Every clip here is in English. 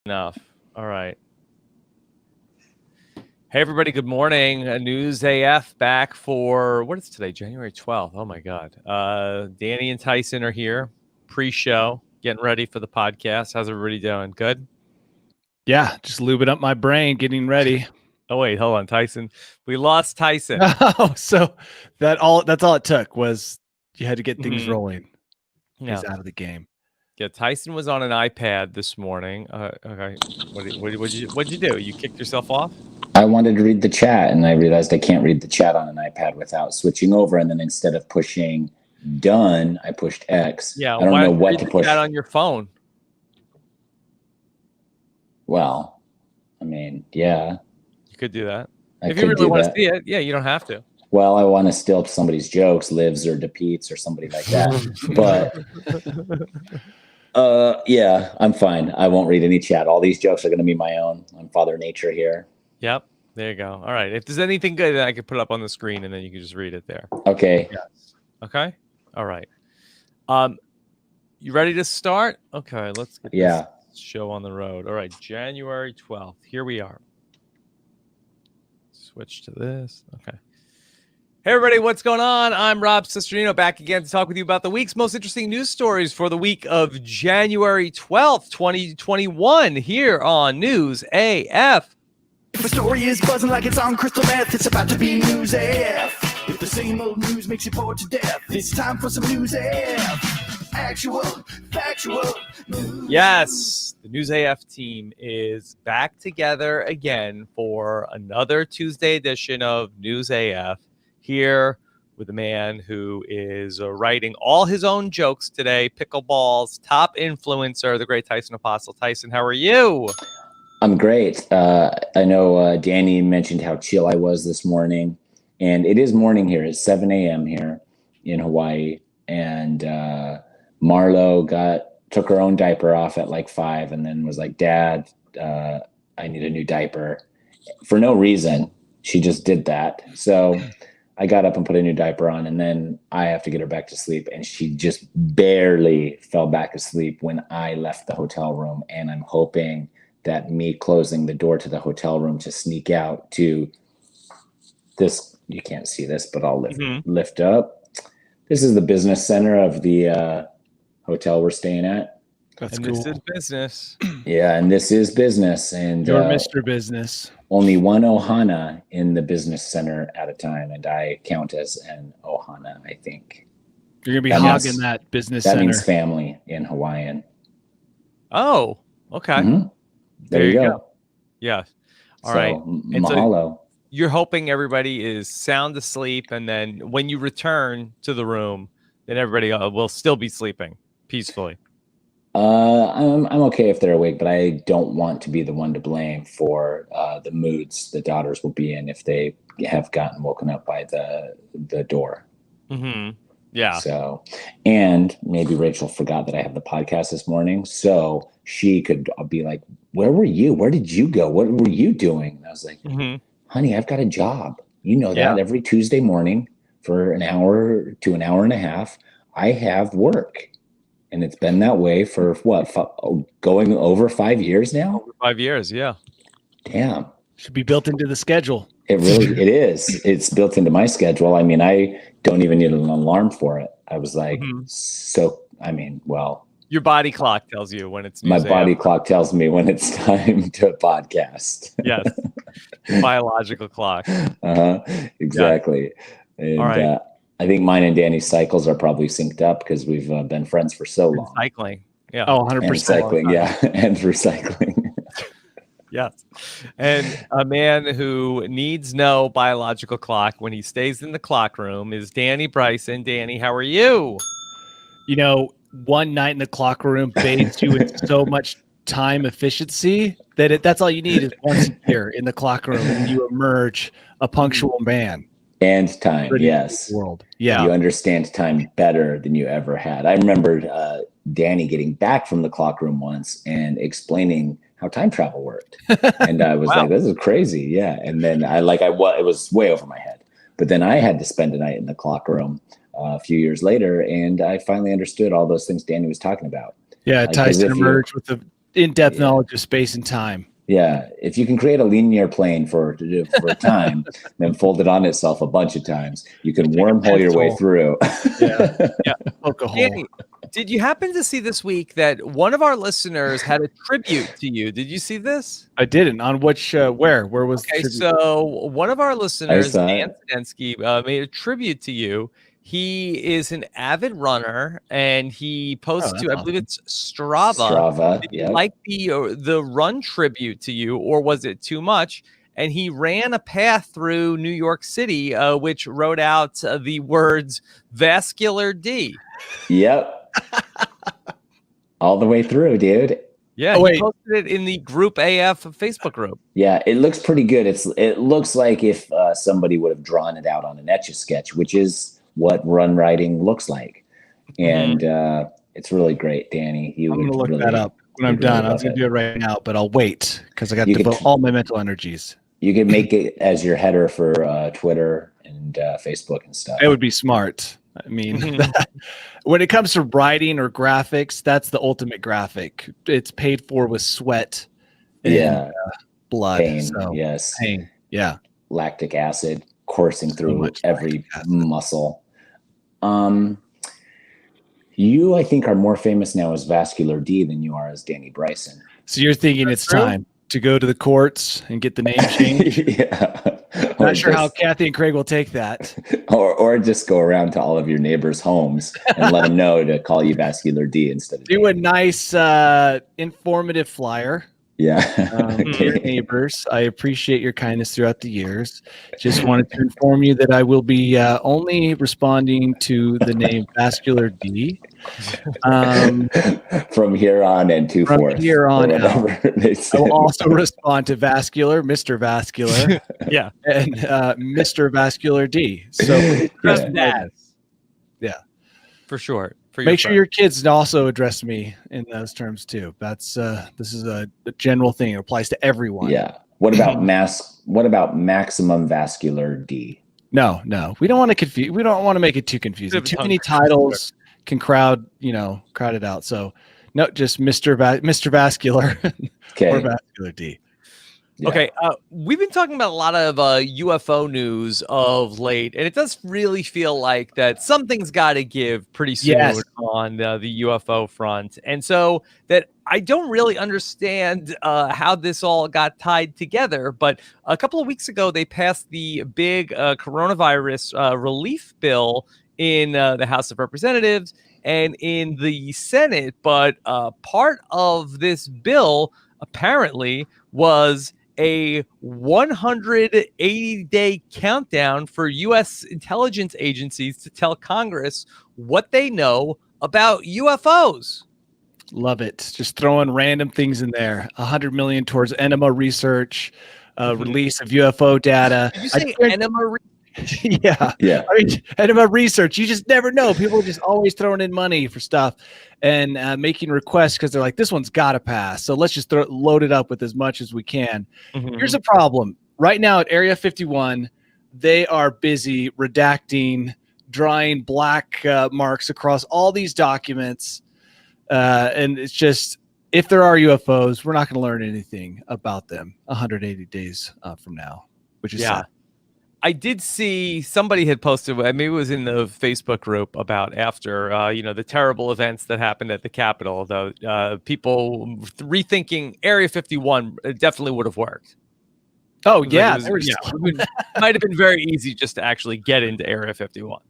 Enough. All right. Hey, everybody. Good morning. News AF back for, what is today? January 12th. Oh, my God. Danny and Tyson are here. Pre-show. Getting ready for the podcast. How's everybody doing? Good? Yeah, just lubing up my brain, getting ready. Oh, wait. Hold on, Tyson. We lost Tyson. Oh, so that's all it took was you had to get things rolling. Yeah. He's out of the game. Yeah, Tyson was on an iPad this morning. Okay. What'd you do? You kicked yourself off? I wanted to read the chat, and I realized I can't read the chat on an iPad without switching over. And then instead of pushing done, I pushed X. Yeah, I don't know what to push. That on your phone. Well, I mean, yeah. You could do that. If you really want to see it, yeah, you don't have to. Well, I want to steal somebody's jokes, Lives or DePeats or somebody like that. But yeah, I'm fine. I won't read any chat. All these jokes are going to be my own. I'm Father Nature here. Yep. There you go. All right. If there's anything good, then I could put up on the screen and then you can just read it there. Okay. Yes. Okay. All right. You ready to start? Okay. Let's get this show on the road. All right. January 12th. Here we are. Switch to this. Okay. Hey, everybody. What's going on? I'm Rob Cesternino back again to talk with you about the week's most interesting news stories for the week of January 12th, 2021 here on News AF. If a story is buzzing like it's on crystal meth, it's about to be News AF. If the same old news makes you bored to death, it's time for some News AF. Actual, factual news. Yes, the News AF team is back together again for another Tuesday edition of News AF here with a man who is writing all his own jokes today, Pickleball's top influencer, the great Tyson Apostol. Tyson, how are you? I'm great. I know Danny mentioned how chill I was this morning, and it is morning here. It's 7 a.m. here in Hawaii, and Marlo took her own diaper off at like 5 and then was like, Dad, I need a new diaper. For no reason. She just did that. So I got up and put a new diaper on, and then I have to get her back to sleep. And she just barely fell back asleep when I left the hotel room. And I'm hoping that me closing the door to the hotel room to sneak out to this, you can't see this, but I'll lift up. This is the business center of the hotel we're staying at. That's and cool. This is business. Yeah, and this is business. And you're Mr. Business. Only one ohana in the business center at a time, and I count as an ohana, I think. You're going to be hogging that business center. That means family in Hawaiian. Oh, okay. Mm-hmm. There you go. Yeah. All right. Mahalo. So you're hoping everybody is sound asleep, and then when you return to the room, then everybody will still be sleeping peacefully. I'm okay if they're awake, but I don't want to be the one to blame for the moods the daughters will be in if they have gotten woken up by the door. Mm-hmm. Yeah. So, and maybe Rachel forgot that I have the podcast this morning, so she could be like, "Where were you? Where did you go? What were you doing?" And I was like, "Honey, I've got a job. You know that every Tuesday morning for an hour to an hour and a half, I have work." And it's been that way for what, going over 5 years now? Over 5 years, yeah. Damn. Should be built into the schedule. It is. It's built into my schedule. I mean, I don't even need an alarm for it. I was like, your body clock tells you when it's my body clock tells me when it's time to podcast. Yes. Biological clock. Exactly. Yeah. And, all right. I think mine and Danny's cycles are probably synced up because we've been friends for so long. Cycling. Yeah. Oh, 100%. And cycling. Yeah. And recycling. Yes. And a man who needs no biological clock when he stays in the clock room is Danny Bryson. Danny, how are you? You know, one night in the clock room bathes you in so much time efficiency that that's all you need is once a year in the clock room and you emerge a punctual man. And time, yes. World. Yeah. You understand time better than you ever had. I remembered Danny getting back from the clock room once and explaining how time travel worked. And I was like, this is crazy. Yeah. And then it was way over my head. But then I had to spend a night in the clock room a few years later, and I finally understood all those things Danny was talking about. Yeah, Tyson emerged with in-depth knowledge of space and time. Yeah, if you can create a linear plane for time, then fold it on itself a bunch of times, you can wormhole your way through. Yeah, poke a hole. Danny, did you happen to see this week that one of our listeners had a tribute to you? Did you see this? I didn't. On which, where was the Okay, tribute? so one of our listeners, saw Dan Sedensky, made a tribute to you. He is an avid runner, and he posts that's to, I believe it's Strava. Did he like the run tribute to you, or was it too much? And he ran a path through New York City, which wrote out the words "Vascular D." Yep. All the way through, dude. Yeah, he posted it in the Group AF Facebook group. Yeah, it looks pretty good. It looks like if somebody would have drawn it out on an Etch-a-Sketch, which is what run writing looks like. And it's really great, Danny. I'm going to look that up when I'm done. I was going to do it right now, but I'll wait because I got to devote all my mental energies. You can make it as your header for Twitter and Facebook and stuff. It would be smart. I mean, when it comes to writing or graphics, that's the ultimate graphic. It's paid for with sweat and blood. Pain, so, yes. Pain, yeah. Lactic acid coursing through every muscle. You, I think, are more famous now as Vascular D than you are as Danny Bryson. So you're thinking it's time to go to the courts and get the name changed? Yeah. Not sure how Kathy and Craig will take that. Or just go around to all of your neighbors' homes and let them know to call you Vascular D instead of do a nice informative flyer. Yeah. Your neighbors. I appreciate your kindness throughout the years. Just wanted to inform you that I will be only responding to the name Vascular D. From here on and to forth. From here on out. I will also respond to Vascular, Mr. Vascular. Yeah. And Mr. Vascular D. So yeah. For sure. Make sure your kids also address me in those terms too. That's this is a general thing. It applies to everyone. Yeah. What about maximum Vascular D? No. We don't want to confuse. We don't want to make it too confusing. Too many titles can crowd it out. So no, just Mr. Vascular or Vascular D. Yeah. Okay, we've been talking about a lot of UFO news of late, and it does really feel like that something's got to give pretty soon on the UFO front. And so that I don't really understand how this all got tied together, but a couple of weeks ago, they passed the big coronavirus relief bill in the House of Representatives and in the Senate, but part of this bill apparently was a 180-day countdown for U.S. intelligence agencies to tell Congress what they know about UFOs. Love it. Just throwing random things in there. $100 million towards enema research, release of UFO data. Did you say enema research? Yeah. I mean, enema research. You just never know. People are just always throwing in money for stuff and making requests because they're like, this one's got to pass. So let's just load it up with as much as we can. Here's a problem. Right now at Area 51, they are busy redacting, drawing black marks across all these documents. And it's just, if there are UFOs, we're not going to learn anything about them 180 days from now, which is sad. I did see somebody had posted, maybe it was in the Facebook group, about after, the terrible events that happened at the Capitol, though, people rethinking Area 51 definitely would have worked. Oh, yeah. It might have been very easy just to actually get into Area 51.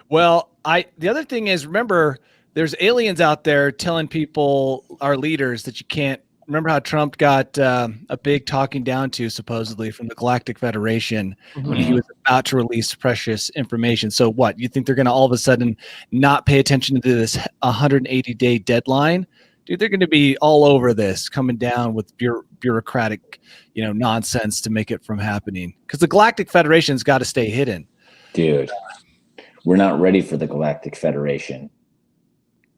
Well, the other thing is, remember, there's aliens out there telling people, our leaders, that you can't. Remember how Trump got a big talking down to, supposedly, from the Galactic Federation when he was about to release precious information. So what? You think they're going to all of a sudden not pay attention to this 180-day deadline? Dude, they're going to be all over this, coming down with bureaucratic, nonsense to make it from happening. Because the Galactic Federation's got to stay hidden. Dude, we're not ready for the Galactic Federation.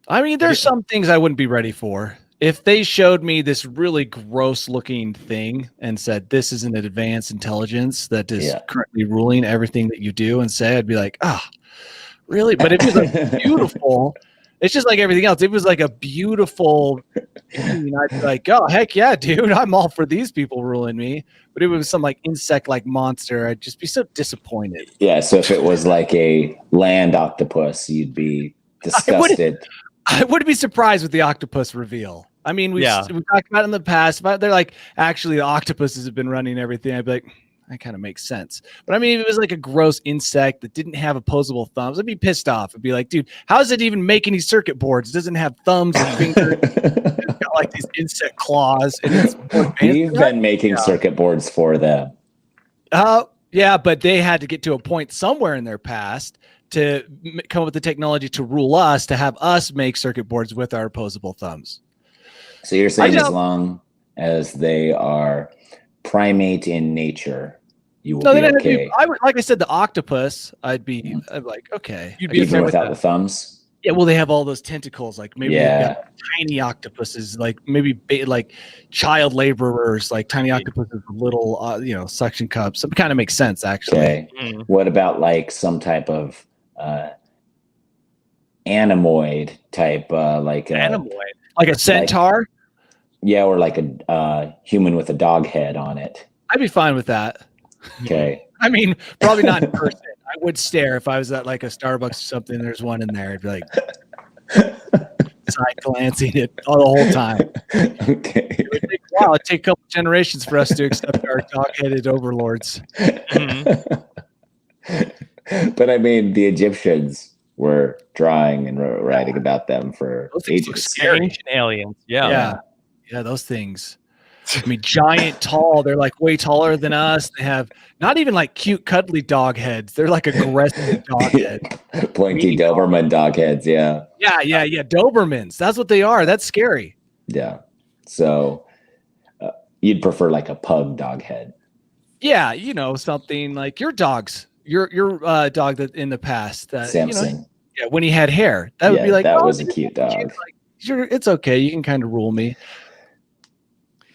I mean, there's some things I wouldn't be ready for. If they showed me this really gross looking thing and said, this is an advanced intelligence that is currently ruling everything that you do and say, I'd be like, really? But if it's like beautiful It's just like everything else. It was like a beautiful. I'd be like, oh heck yeah, dude! I'm all for these people ruling me. But it was some like insect-like monster. I'd just be so disappointed. Yeah. So if it was like a land octopus, you'd be disgusted. I wouldn't be surprised with the octopus reveal. I mean, we talked about it in the past, but they're like, actually, the octopuses have been running everything. I'd be like, that kind of makes sense. But I mean, if it was like a gross insect that didn't have opposable thumbs, I'd be pissed off. I'd be like, dude, how does it even make any circuit boards? It doesn't have thumbs and fingers. It's got like these insect claws. And it's We've been making circuit boards for them. Yeah, but they had to get to a point somewhere in their past to come up with the technology to rule us, to have us make circuit boards with our opposable thumbs. So you're saying as long as they are primate in nature, you will be okay. Like I said, the octopus, I'd be like, okay. You'd be even without the thumbs? Yeah, well, they have all those tentacles. Like maybe got tiny octopuses, like maybe like child laborers, like tiny octopuses with little, suction cups. It kind of makes sense, actually. Okay. What about like some type of anemoid type, like a centaur? Or like a human with a dog head on it. I'd be fine with that. Okay. I mean, probably not in person. I would stare if I was at like a Starbucks or something. There's one in there. I'd be like side glancing it all the whole time. Okay. It'd take a couple generations for us to accept our dog-headed overlords. But I mean, the Egyptians were drawing and writing about them for ages. Scary aliens. Yeah, those things. I mean, giant, tall. They're like way taller than us. They have not even like cute, cuddly dog heads. They're like aggressive dog heads. Pointy Doberman dog heads. Yeah. Dobermans. That's what they are. That's scary. Yeah. So you'd prefer like a pug dog head. Yeah. Something like your dogs. Your dog that in the past. Samson. When he had hair. That would be like, that was a cute dog. It's okay. You can kind of rule me.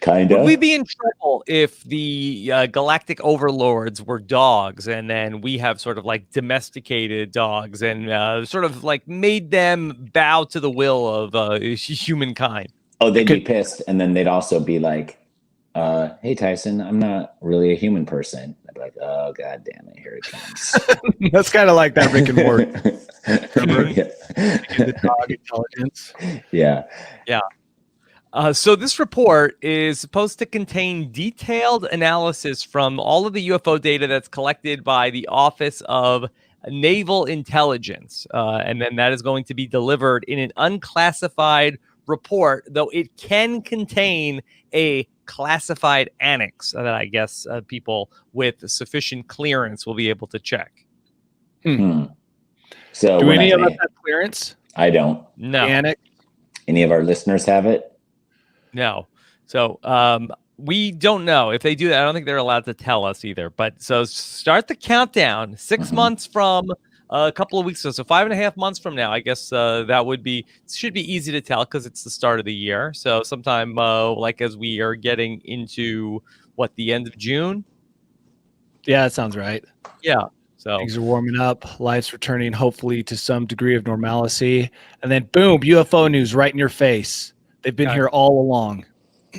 Kind of. Would we be in trouble if the galactic overlords were dogs and then we have sort of like domesticated dogs and sort of like made them bow to the will of humankind? Oh, they'd be pissed. And then they'd also be like, hey, Tyson, I'm not really a human person. I'd be like, oh, God damn it. Here it comes. That's kind of like that Rick and Morty. The dog intelligence. Yeah. Yeah. So this report is supposed to contain detailed analysis from all of the UFO data that's collected by the Office of Naval Intelligence. And then that is going to be delivered in an unclassified report, though it can contain a classified annex that I guess people with sufficient clearance will be able to check. So do any of us have clearance? I don't. No. Annex? Any of our listeners have it? No. So we don't know. If they do that, I don't think they're allowed to tell us either. But so start the countdown 6 months from a couple of weeks ago. So 5.5 months from now, I guess that should be easy to tell because it's the start of the year. So sometime like as we are getting into the end of June. Yeah, that sounds right. Yeah. So things are warming up. Life's returning, hopefully, to some degree of normalcy. And then boom, UFO news right in your face. They've been here all along.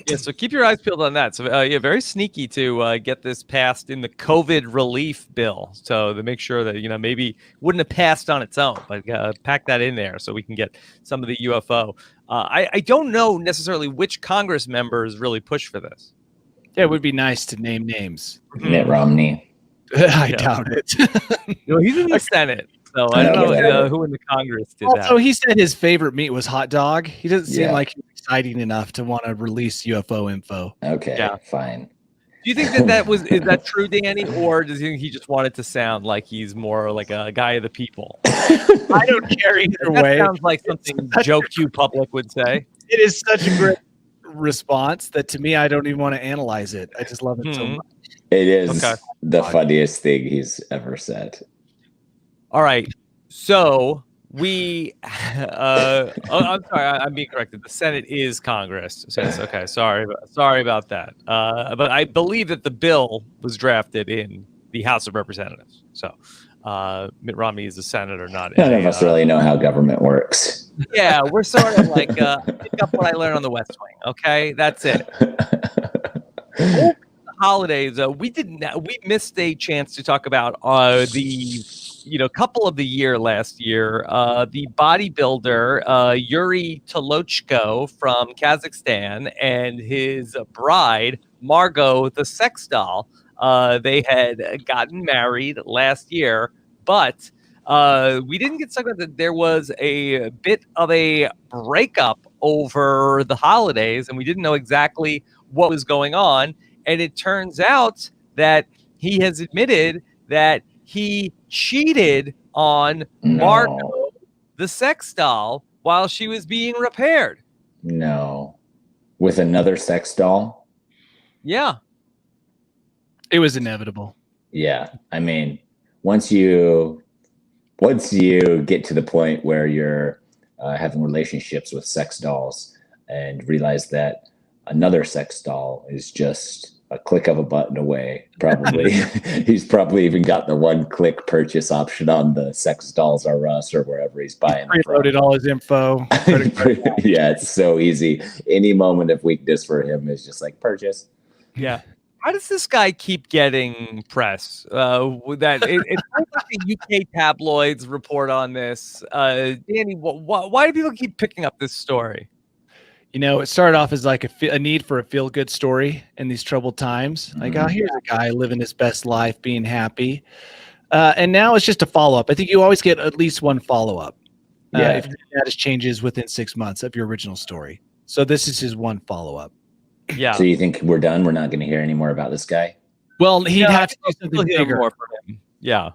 Yeah, so keep your eyes peeled on that. So, very sneaky to get this passed in the COVID relief bill. So to make sure that, maybe wouldn't have passed on its own, but pack that in there so we can get some of the UFO. I don't know necessarily which Congress members really push for this. Yeah, it would be nice to name names. Mitt Romney. I doubt it. He's in the Senate. So I don't know who in the Congress did that. Also, he said his favorite meat was hot dog. He doesn't seem like he's exciting enough to want to release UFO info. Okay, fine. Do you think is that true, Danny, or does he think he just wanted to sound like he's more like a guy of the people? I don't care either way. Sounds like something Joe Q Public would say. It is such a great response that to me, I don't even want to analyze it. I just love it so much. It is the funniest thing he's ever said. All right, so we. I'm sorry, I'm being corrected. The Senate is Congress. Says okay. Sorry about that. But I believe that the bill was drafted in the House of Representatives. So Mitt Romney is a senator, not. None of us really know how government works. Yeah, we're sort of like pick up what I learned on the West Wing. Okay, that's it. Over the holidays, we missed a chance to talk about the couple of the year last year, the bodybuilder Yuri Tolochko from Kazakhstan and his bride Margot the sex doll. They had gotten married last year, but we didn't get stuck with it. There was a bit of a breakup over the holidays, and we didn't know exactly what was going on. And it turns out that he has admitted that he cheated on Margot, the sex doll, while she was being repaired. No. With another sex doll? Yeah. It was inevitable. Yeah. I mean, once you get to the point where you're having relationships with sex dolls and realize that another sex doll is just a click of a button away, probably. He's probably even got the one-click purchase option on the Sex Dolls R Us or wherever he's buying them from. Preloaded all his info. Yeah, it's so easy. Any moment of weakness for him is just like purchase. Yeah. How does this guy keep getting press? It's like the UK tabloids report on this. Danny, why do people keep picking up this story? It started off as like a need for a feel-good story in these troubled times. Like, oh, here's a guy living his best life, being happy. And now it's just a follow-up. I think you always get at least one follow-up. If your status changes within 6 months of your original story. So this is his one follow-up. Yeah. So you think we're done? We're not going to hear any more about this guy? Well, he'd have to do something bigger. More for him. Yeah.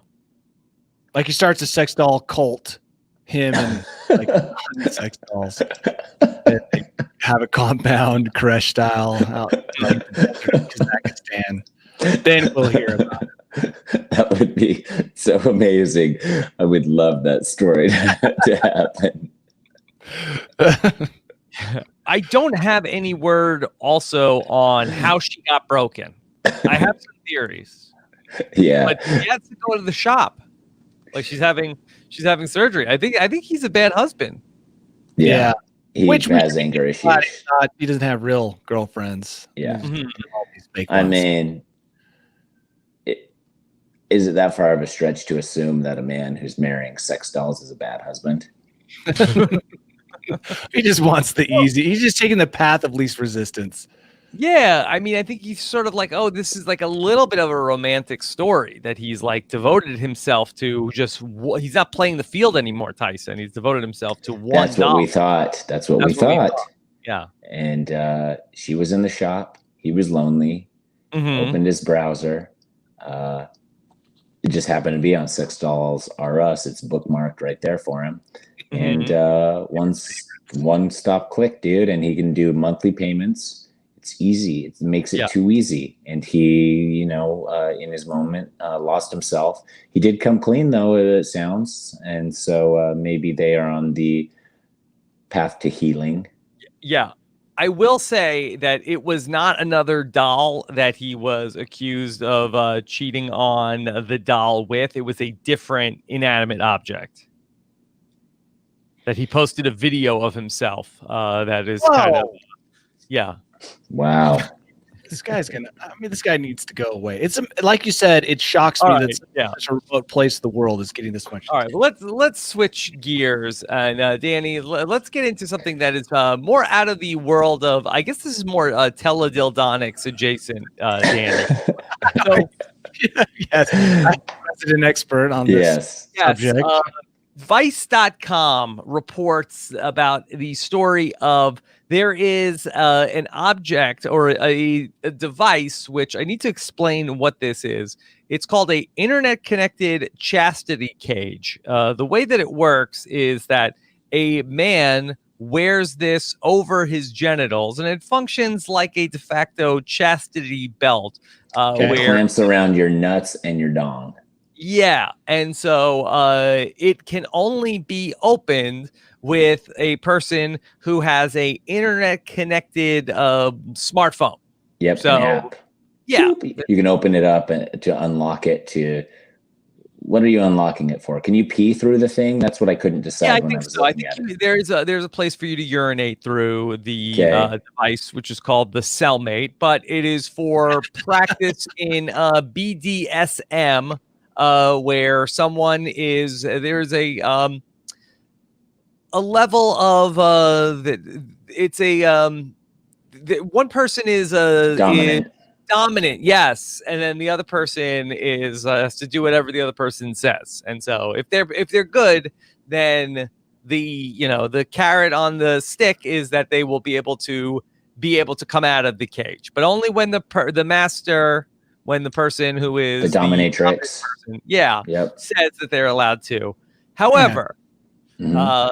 Like he starts a sex doll cult. Him and like sex dolls. And they have a compound crush style out like Kazakhstan. Then we'll hear about it. That would be so amazing. I would love that story to happen. I don't have any word also on how she got broken. I have some theories. Yeah. But she has to go to the shop. Like she's having surgery. I think he's a bad husband. Yeah. He has anger issues. He doesn't have real girlfriends. Yeah. All these fake I ones. mean, is it that far of a stretch to assume that a man who's marrying sex dolls is a bad husband? He just wants the easy. He's just taking the path of least resistance. Yeah, I mean, I think he's sort of like, oh, this is like a little bit of a romantic story that he's like devoted himself to. He's not playing the field anymore, Tyson. He's devoted himself to one. That's what we thought. That's what we thought. Yeah. And she was in the shop. He was lonely. Opened his browser. It just happened to be on Sex Dolls R Us. It's bookmarked right there for him. And one stop click, dude, and he can do monthly payments. It's easy. It makes it too easy. And he, in his moment, lost himself. He did come clean, though, it sounds. And so maybe they are on the path to healing. Yeah. I will say that it was not another doll that he was accused of cheating on the doll with. It was a different inanimate object that he posted a video of himself. That is kind of, yeah. Wow. This guy needs to go away. It's like you said, it shocks me that such a remote place of the world is getting this much. All right, let's switch gears, and Danny, let's get into something that is more out of the world of. I guess this is more teledildonics adjacent, Danny. So, yes, I'm a resident expert on this subject. Vice.com reports about the story of there is an object or a device, which I need to explain what this is. It's called a internet-connected chastity cage. The way that it works is that a man wears this over his genitals, and it functions like a de facto chastity belt. Where it clamps around your nuts and your dong. Yeah, and so it can only be opened with a person who has a internet-connected smartphone. Yep. So, an app. You can open it up to unlock it to what are you unlocking it for? Can you pee through the thing? That's what I couldn't decide. Yeah, I when think I was so. I looking think at it. there's a place for you to urinate through the Okay. device, which is called the Cellmate, but it is for practice in BDSM, where someone is there's a level of it's a one person is Dominant. dominant, yes, and then the other person is has to do whatever the other person says. And so if they're good, then the carrot on the stick is that they will be able to come out of the cage, but only when the master, when the person who is The dominatrix. person, Yep. says that they're allowed to. However, Mhm.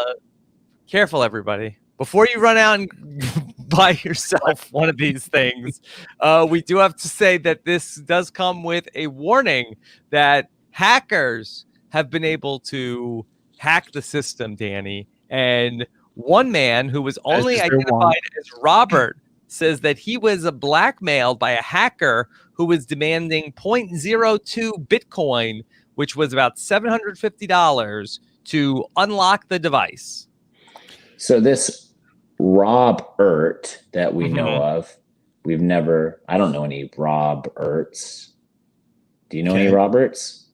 careful, everybody. Before you run out and buy yourself one of these things, we do have to say that this does come with a warning that hackers have been able to hack the system, Danny. And one man who was only identified as Robert says that he was blackmailed by a hacker who was demanding 0.02 Bitcoin, which was about $750, to unlock the device. So this Rob that we know of, I don't know any Rob Erts. Do you know any Roberts?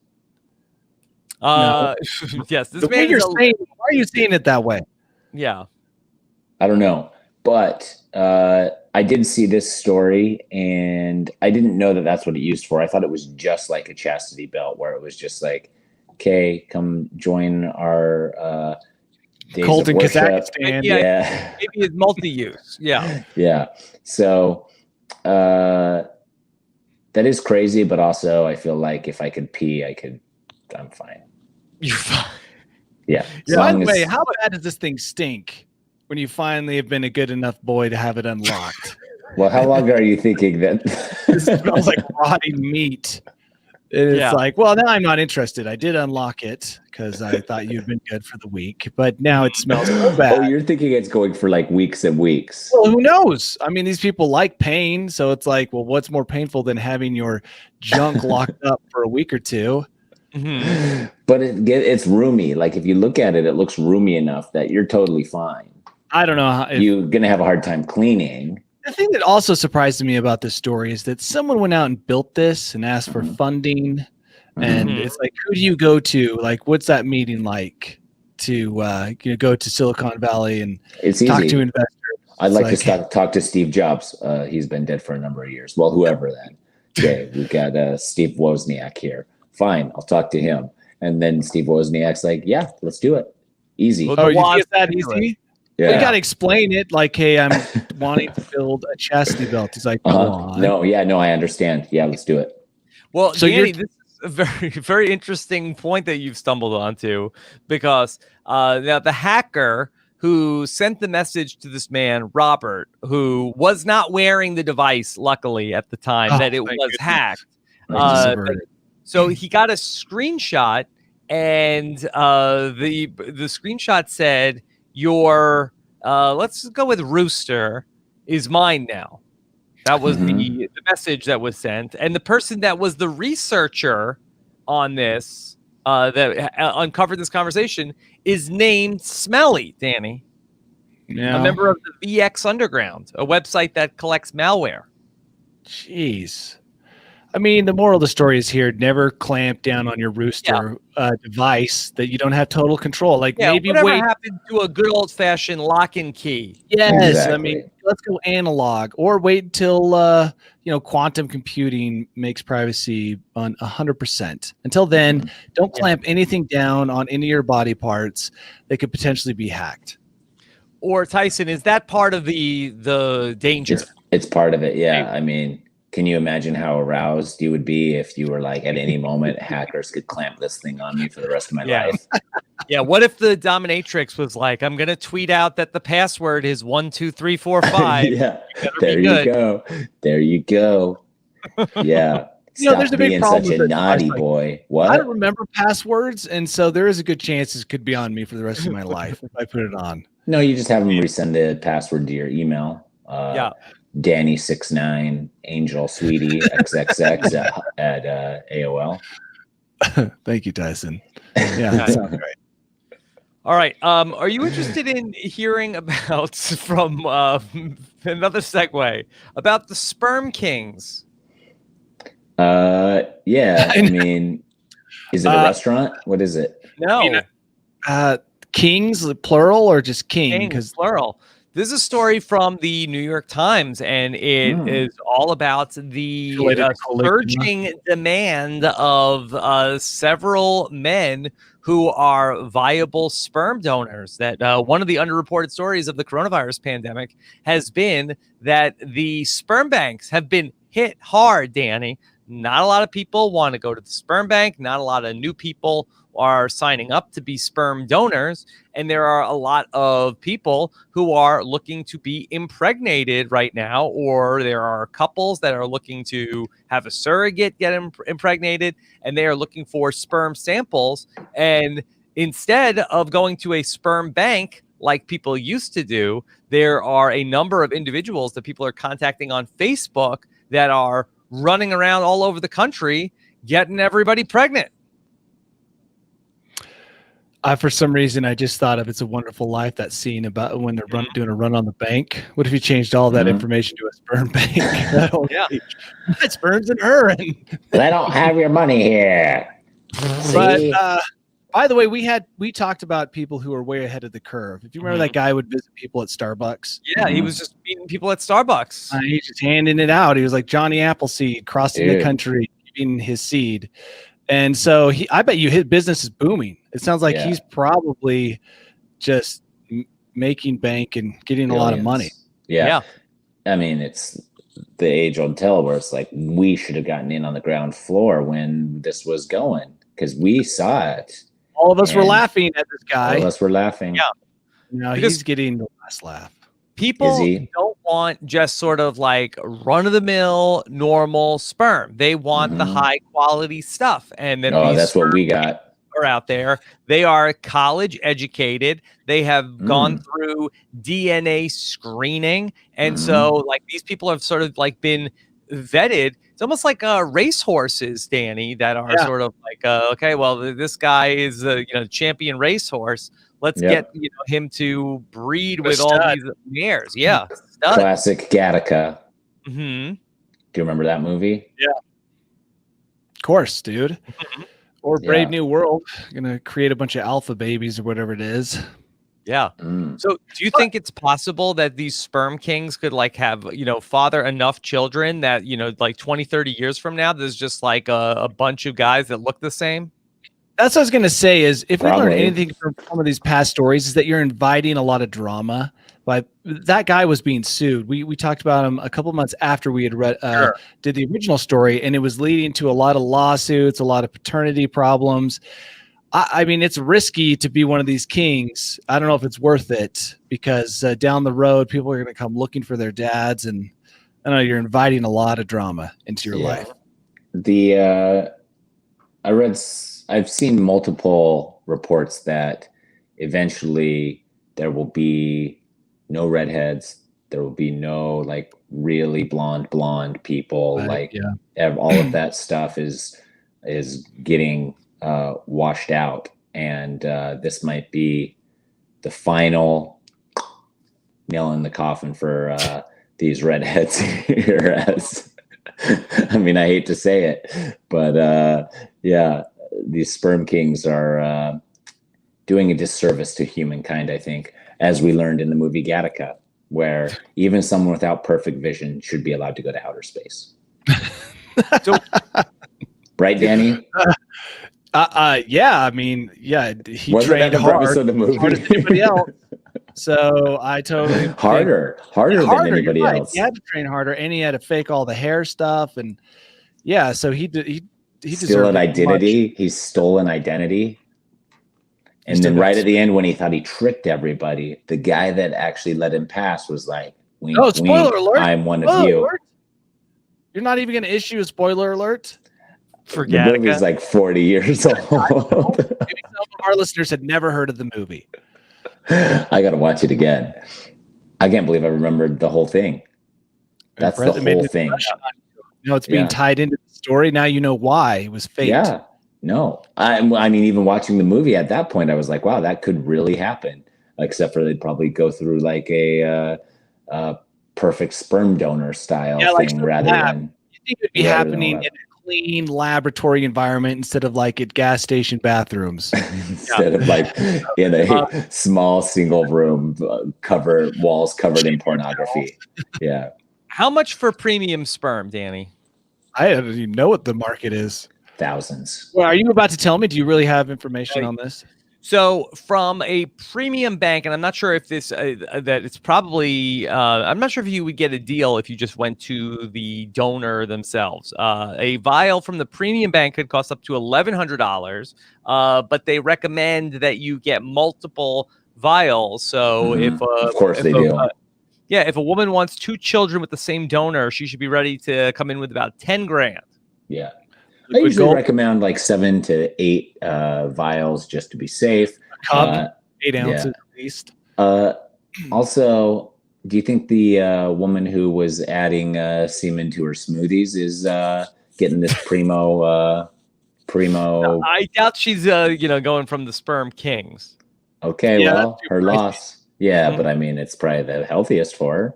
No. Yes, this The way man you're is saying, why are you saying it that way? yeah. I don't know, but I did see this story, and I didn't know that that's what it used for. I thought it was just like a chastity belt, where it was just like, okay, come join our days Cult of in worship. Kazakhstan. Yeah. Maybe it's multi-use. Yeah. Yeah. So that is crazy, but also I feel like if I could pee, I'm fine. You're fine. Yeah. By the way, how bad does this thing stink when you finally have been a good enough boy to have it unlocked? Well, how long are you thinking that? It smells like rotting meat. It's like, well, now I'm not interested. I did unlock it because I thought you'd been good for the week, but now it smells so bad. Oh, you're thinking it's going for like weeks and weeks. Well, who knows? I mean, these people like pain, so it's like, well, what's more painful than having your junk locked up for a week or two? Mm-hmm. But it's roomy. Like if you look at it, it looks roomy enough that you're totally fine. I don't know how you're gonna have a hard time cleaning. The thing that also surprised me about this story is that someone went out and built this and asked for funding. And it's like, who do you go to? Like, what's that meeting like to go to Silicon Valley and talk to investors? I'd like to talk to Steve Jobs. He's been dead for a number of years. Well, whoever then. Okay, we've got Steve Wozniak here. Fine, I'll talk to him. And then Steve Wozniak's like, yeah, let's do it. Easy. Oh, you think it's that easy? Yeah. Well, you got to explain it like, hey, I'm wanting to build a chastity belt. He's like, go on. No, I understand. Yeah, let's do it. Well, so Danny, this is a very, very interesting point that you've stumbled onto, because now the hacker who sent the message to this man, Robert, who was not wearing the device, luckily, at the time that it was hacked. So he got a screenshot, and the screenshot said, your let's go with Rooster is mine now. That was the message that was sent, and the person that was the researcher on this that uncovered this conversation is named Smelly, Danny. Yeah. A member of the VX Underground, a website that collects malware. Jeez. I mean, the moral of the story is here: never clamp down on your Rooster device that you don't have total control. Like maybe whatever happened to a good old fashioned lock and key. Yes, exactly. I mean, let's go analog, or wait until quantum computing makes privacy on 100%. Until then, don't clamp anything down on any of your body parts that could potentially be hacked. Or Tyson, is that part of the danger? It's part of it. Yeah, I mean. Can you imagine how aroused you would be if you were like, at any moment, hackers could clamp this thing on me for the rest of my life? Yeah. What if the dominatrix was like, I'm going to tweet out that the password is 12345. Yeah. There you go. There you go. Yeah. Stop there's a big being problem such a naughty boy. What? I don't remember passwords, and so there is a good chance this could be on me for the rest of my life if I put it on. No, you just have them resend the password to your email. Danny69 Angel Sweetie XXX at AOL. Thank you, Tyson. Yeah, that sounds right. All right. Are you interested in hearing about from another segue about the Sperm Kings? Yeah. I mean, is it a restaurant? What is it? No. Kings, plural or just king? Kings, plural. This is a story from the New York Times, and it is all about the surging demand of several men who are viable sperm donors. That one of the underreported stories of the coronavirus pandemic has been that the sperm banks have been hit hard, Danny. Not a lot of people want to go to the sperm bank. Not a lot of new people are signing up to be sperm donors. And there are a lot of people who are looking to be impregnated right now, or there are couples that are looking to have a surrogate get impregnated, and they are looking for sperm samples. And instead of going to a sperm bank like people used to do, there are a number of individuals that people are contacting on Facebook that are running around all over the country getting everybody pregnant. For some reason, I just thought of It's a Wonderful Life, that scene about when they're doing a run on the bank. What if you changed all that information to a sperm bank? Yeah. My sperm's in her. And I don't have your money here. But by the way, we talked about people who are way ahead of the curve. If you remember that guy would visit people at Starbucks. Yeah, he was just meeting people at Starbucks. He's just handing it out. He was like Johnny Appleseed crossing the country, giving his seed. And so I bet you his business is booming. It sounds like he's probably just making bank and getting a lot of money. Yeah. I mean, it's the age-old tale where it's like we should have gotten in on the ground floor when this was going because we saw it. All of us were laughing at this guy. All of us were laughing. Yeah. Now he's getting the last laugh. People don't want just sort of like run-of-the-mill normal sperm. They want the high-quality stuff. And then that's what we got. Are out there. They are college educated. They have gone through DNA screening. And so like these people have sort of like been vetted. It's almost like race horses, Danny, that are sort of like, okay, well, this guy is a champion racehorse. Let's get him to breed with all these mares. Yeah. Classic Gattaca. Mm-hmm. Do you remember that movie? Yeah. Of course, dude. Or Brave New World. Gonna create a bunch of alpha babies or whatever it is. Yeah. So do you think it's possible that these sperm kings could like have, father enough children that, like 20, 30 years from now, there's just like a bunch of guys that look the same? That's what I was going to say is if we learn anything from some of these past stories is that you're inviting a lot of drama. But that guy was being sued. We talked about him a couple months after we had read did the original story, and it was leading to a lot of lawsuits, a lot of paternity problems. I mean, it's risky to be one of these kings. I don't know if it's worth it because down the road, people are going to come looking for their dads, and I don't know, you're inviting a lot of drama into your life. I've seen multiple reports that eventually there will be no redheads. There will be no like really blonde people. All of that stuff is getting washed out. And this might be the final nail in the coffin for these redheads here. I mean, I hate to say it, but these sperm kings are doing a disservice to humankind, I think, as we learned in the movie Gattaca, where even someone without perfect vision should be allowed to go to outer space. Right, Danny? I mean, he trained hard, of the movie? harder than anybody else. So I totally harder than anybody else. He had to train harder, and he had to fake all the hair stuff, and so he stole an identity. He stole an identity. And then right at the end, when he thought he tricked everybody, the guy that actually let him pass was like, wink, spoiler alert. I'm one of you. Alert. You're not even going to issue a spoiler alert? For the Gattaca? movie's like 40 years old. Maybe some of our listeners had never heard of the movie. I got to watch it again. I can't believe I remembered the whole thing. That's the whole thing. It's being tied into the story. Now you know why it was fake. Yeah. No, I mean, even watching the movie at that point, I was like, wow, that could really happen. Except for they'd probably go through like a perfect sperm donor style thing rather than. You think it'd be happening in a clean laboratory environment instead of like at gas station bathrooms. Instead of like in a small single room walls covered in pornography. Yeah. How much for premium sperm, Danny? I don't even know what the market is. Thousands. Well, are you about to tell me? Do you really have information on this? So from a premium bank, and I'm not sure if this that it's probably I'm not sure if you would get a deal if you just went to the donor themselves. A vial from the premium bank could cost up to $1,100, but they recommend that you get multiple vials. So of course they do. If a woman wants 2 children with the same donor, she should be ready to come in with about 10 grand. Yeah. I usually recommend like 7 to 8 vials just to be safe. A cup, 8 ounces at least. Also, do you think the woman who was adding semen to her smoothies is getting this primo? No, I doubt she's going from the Sperm Kings. Okay, well, her loss. Yeah, but I mean, it's probably the healthiest for her.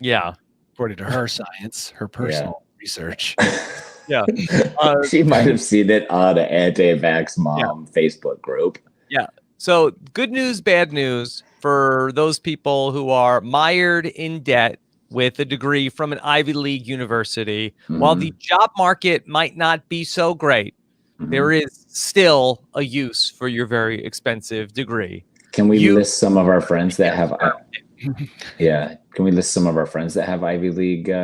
Yeah, according to her science, her personal research. Yeah, she might have seen it on an anti-vax mom Facebook group. Yeah. So good news, bad news for those people who are mired in debt with a degree from an Ivy League university. While the job market might not be so great, there is still a use for your very expensive degree. Can we list some of our friends that have? Can we list some of our friends that have Ivy League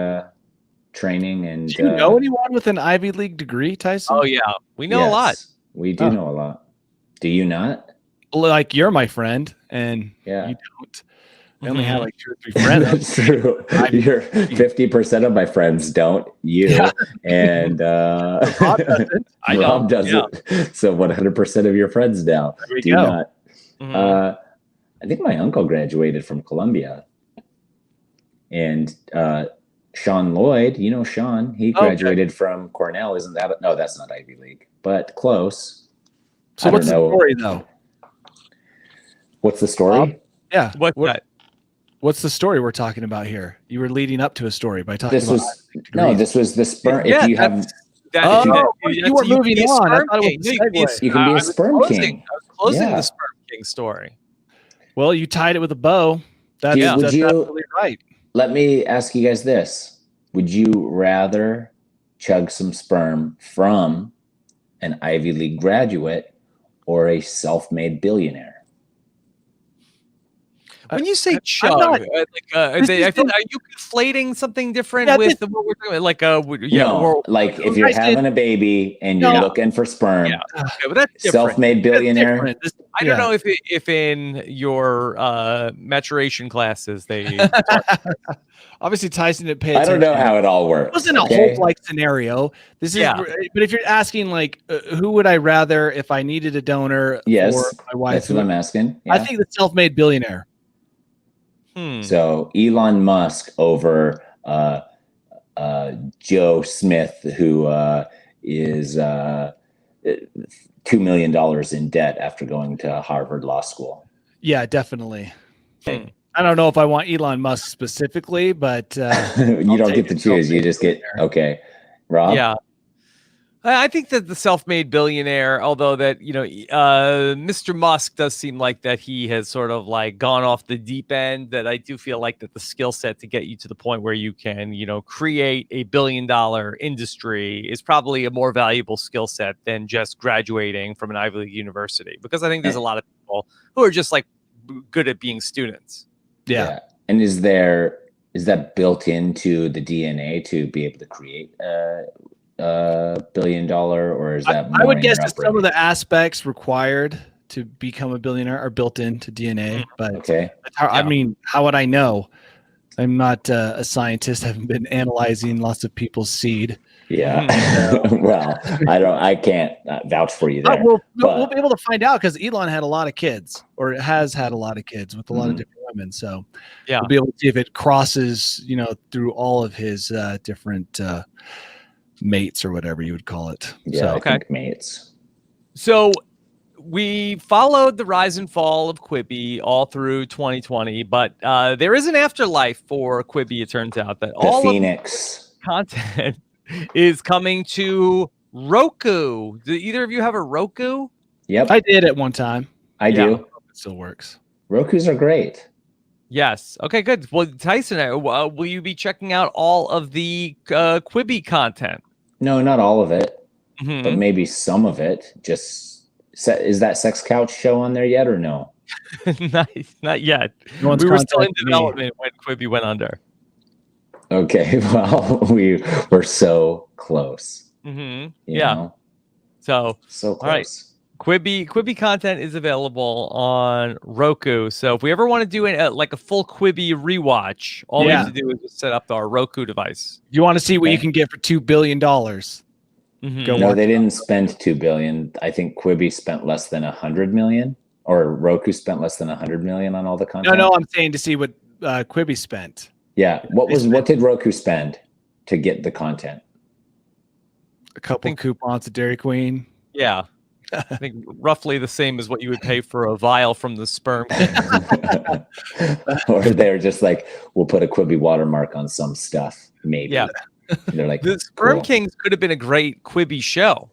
training? And do you know anyone with an Ivy League degree, Tyson? Oh yeah, we know a lot. We do know a lot. Do you not? Like, you're my friend, and you don't. I only have like 2 or 3 friends. That's true. You're 50% of my friends don't. And Rob doesn't. Rob doesn't. So 100% of your friends now do not. I think my uncle graduated from Columbia, and Sean Lloyd, you know Sean, he graduated from Cornell. Isn't that? No, that's not Ivy League, but close. So what's the story, though? What's the story? What's the story we're talking about here? You were leading up to a story by talking about. This was the sperm. Yeah, if you have. You were moving on. I thought it was you can be a sperm king. I was closing the Sperm King story. Well, you tied it with a bow. That's absolutely right. Let me ask you guys this. Would you rather chug some sperm from an Ivy League graduate or a self-made billionaire? When you say chug, are you conflating something different with what we're doing? Like, like if you're having a baby and you're looking for sperm, but that's different. Self-made billionaire. I don't know if in your maturation classes they. Obviously, Tyson didn't pay attention. I don't know how it all works. It wasn't a Hope-like scenario. This is, but if you're asking, like, who would I rather if I needed a donor for my wife? That's what I'm asking. Yeah. I think the self-made billionaire. So Elon Musk over Joe Smith, who is $2 million in debt after going to Harvard Law School. Yeah, definitely. I don't know if I want Elon Musk specifically, but you don't get to choose. You just get Rob. Yeah. I think that the self-made billionaire, although that, Mr. Musk does seem like that he has sort of like gone off the deep end, that I do feel like that the skill set to get you to the point where you can, create a $1 billion industry is probably a more valuable skill set than just graduating from an Ivy League university. Because I think there's a lot of people who are just like good at being students. Yeah. And is that built into the DNA to be able to create $1 billion, or is that more I would guess that some of the aspects required to become a billionaire are built into DNA, but I mean, how would I know? I'm not a scientist. I haven't been analyzing lots of people's seed. Well, I can't vouch for you there. We'll be able to find out, because Elon had a lot of kids, or has had a lot of kids with a lot of different women. So we'll be able to see if it crosses, through all of his different mates, or whatever you would call it. I think mates. So we followed the rise and fall of Quibi all through 2020, but there is an afterlife for Quibi. It turns out that The all Phoenix. of the content is coming to Roku. Do either of you have a Roku? Yep, I did at one time. I do. It still works. Rokus are great. Yes. Okay, good. Well, Tyson, will you be checking out all of the Quibi content? No, not all of it, Mhm. but maybe some of it. Is that Sex Couch show on there yet or no? Not yet. No one's We were still in contacted me. development when Quibi went under. Okay, well, we were so close. Mm-hmm. You Yeah. know? So So close. all right. Quibi content is available on Roku. So if we ever want to do like a full Quibi rewatch, all we have to do is just set up our Roku device. You want to see what you Okay. can get for $2 billion? Mhm. Go No, watch they it. didn't spend $2 billion. I think Quibi spent less than $100 million, or Roku spent less than $100 million on all the content. No, I'm saying to see what Quibi spent. Yeah. What did Roku spend to get the content? A couple coupons to Dairy Queen. Yeah. I think roughly the same as what you would pay for a vial from the Sperm Kings. Or they're just like, we'll put a Quibi watermark on some stuff, maybe. Yeah. They're like, The Sperm cool. Kings could have been a great Quibi show.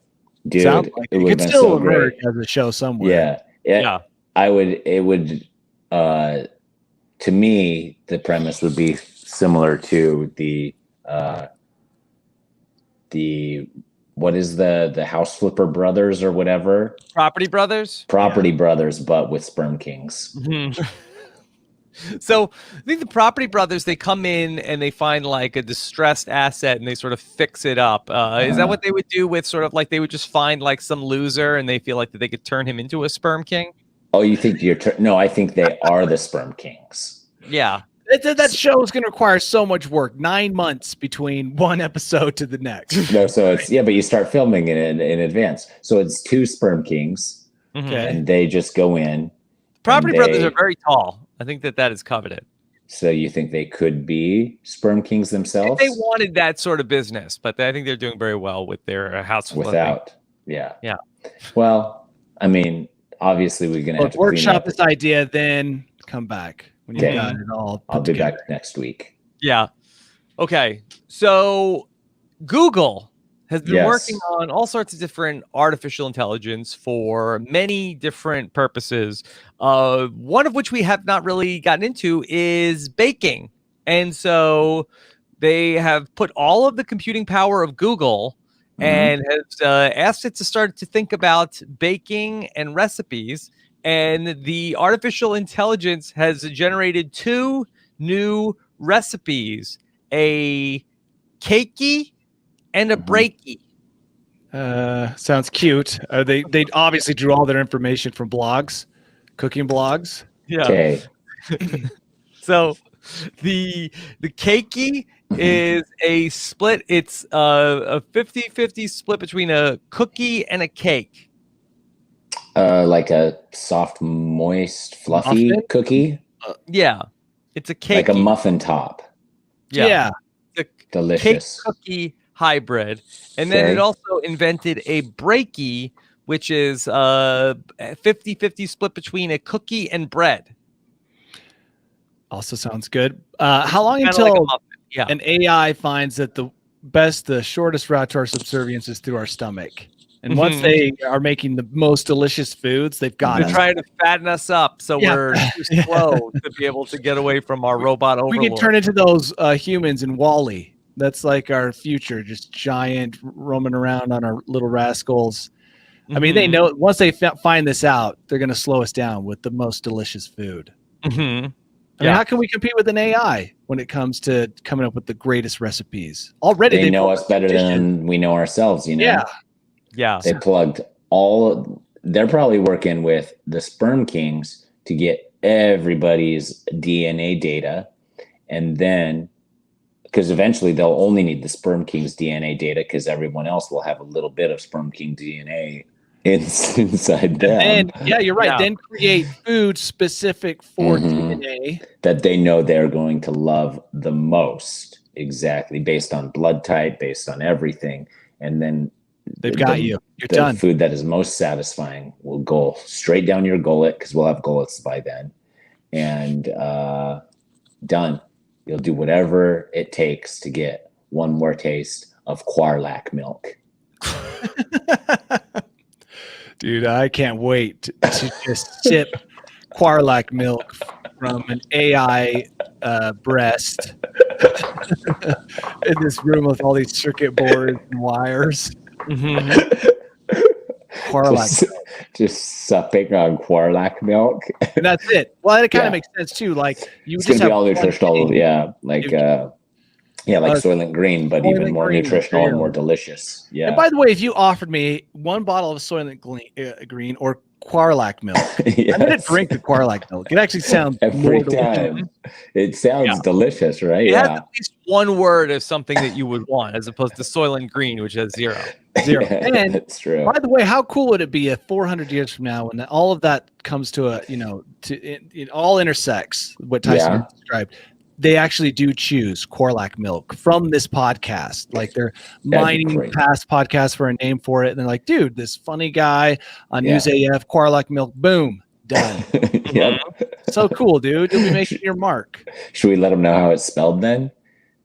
Dude, Sounds like it it would have could been still so emerge great. as a show somewhere. Yeah. It would to me, the premise would be similar to the what is the House Flipper Brothers or whatever? Property Brothers? Property Brothers, but with Sperm Kings. Mhm. So I think the Property Brothers, they come in and they find like a distressed asset and they sort of fix it up. Is that what they would do with sort of like they would just find like some loser and they feel like that they could turn him into a Sperm King? Oh, you think no, I think they are the Sperm Kings. Yeah. That show is going to require so much work. 9 months between one episode to the next. No, so it's but you start filming it in advance. So it's 2 Sperm Kings, Okay. and they just go in. Property and Brothers are very tall. I think that is coveted. So you think they could be Sperm Kings themselves? If they wanted that sort of business, but I think they're doing very well with their house flipping. Without, yeah. Well, I mean, obviously we're gonna have to clean Workshop up. this idea, then come back when you Okay. got it all. I'll put be together. back next week. Yeah. Okay. So Google has been Yes. working on all sorts of different artificial intelligence for many different purposes. One of which we have not really gotten into is baking. And so they have put all of the computing power of Google and has asked it to start to think about baking and recipes. And the artificial intelligence has generated 2 new recipes, a cakey and a breaky. Sounds cute. They obviously drew all their information from blogs, cooking blogs. Yeah. Okay. So the cakey is a split. It's a 50-50 split between a cookie and a cake. Like a soft, moist, fluffy Muffin? cookie, Yeah. It's a cake. like a muffin top. Yeah. The cake Delicious. cookie hybrid. And then Okay. it also invented a breaky, which is a 50-50 split between a cookie and bread. Also sounds good. How long Kinda like a until muffin. Yeah. an AI finds that the shortest route to our subservience is through our stomach? And once Mhm. they are making the most delicious foods, they've got They're us. trying to fatten us up so Yeah. we're too slow to be able to get away from our robot overlord. We can turn into those humans in Wall-E. That's like our future, just giant roaming around on our little rascals. I mean, they know once they find this out, they're going to slow us down with the most delicious food. Mhm. I mean, Yeah. how can we compete with an AI when it comes to coming up with the greatest recipes? Already, They know plugged us better competition. than we know ourselves, you know? Yeah. Yeah. They plugged they're probably working with the Sperm Kings to get everybody's DNA data. And then, because eventually they'll only need the Sperm King's DNA data because everyone else will have a little bit of Sperm King DNA inside them. And yeah, you're right. Yeah. Then create food specific for Mhm. DNA. That they know they're going to love the most, exactly based on blood type, based on everything. And then They've got you. You're the done. food that is most satisfying will go straight down your gullet, because we'll have gullets by then, and done. You'll do whatever it takes to get one more taste of Quarlac milk. Dude, I can't wait to just sip Quarlac milk from an AI breast in this room with all these circuit boards and wires. Quarlac milk. Just supping on Quarlac milk. And that's it. Well, it kind Yeah. of makes sense too. Like you It's just gonna be have all one nutritional, thing. yeah, like Soylent Green, but even Soylent more Green, nutritional there and you more go. delicious. Yeah. And by the way, if you offered me one bottle of Soylent Green or Quarlac milk, I'm going to drink the Quarlac milk. It actually sounds every more delicious. time. It sounds Yeah. delicious, right? It has Yeah. at least one word of something that you would want, as opposed to Soylent Green, which has zero. Zero. Yeah, And that's true. by the way, how cool would it be if 400 years from now, when all of that comes to it all intersects what Tyson Yeah. described, they actually do choose Quarlac milk from this podcast. Like they're be mining great. past podcasts for a name for it. And they're like, dude, this funny guy on Yeah. News AF, Quarlac milk, boom, done. Yep. So cool, dude. You'll be making your mark. Should we let them know how it's spelled then?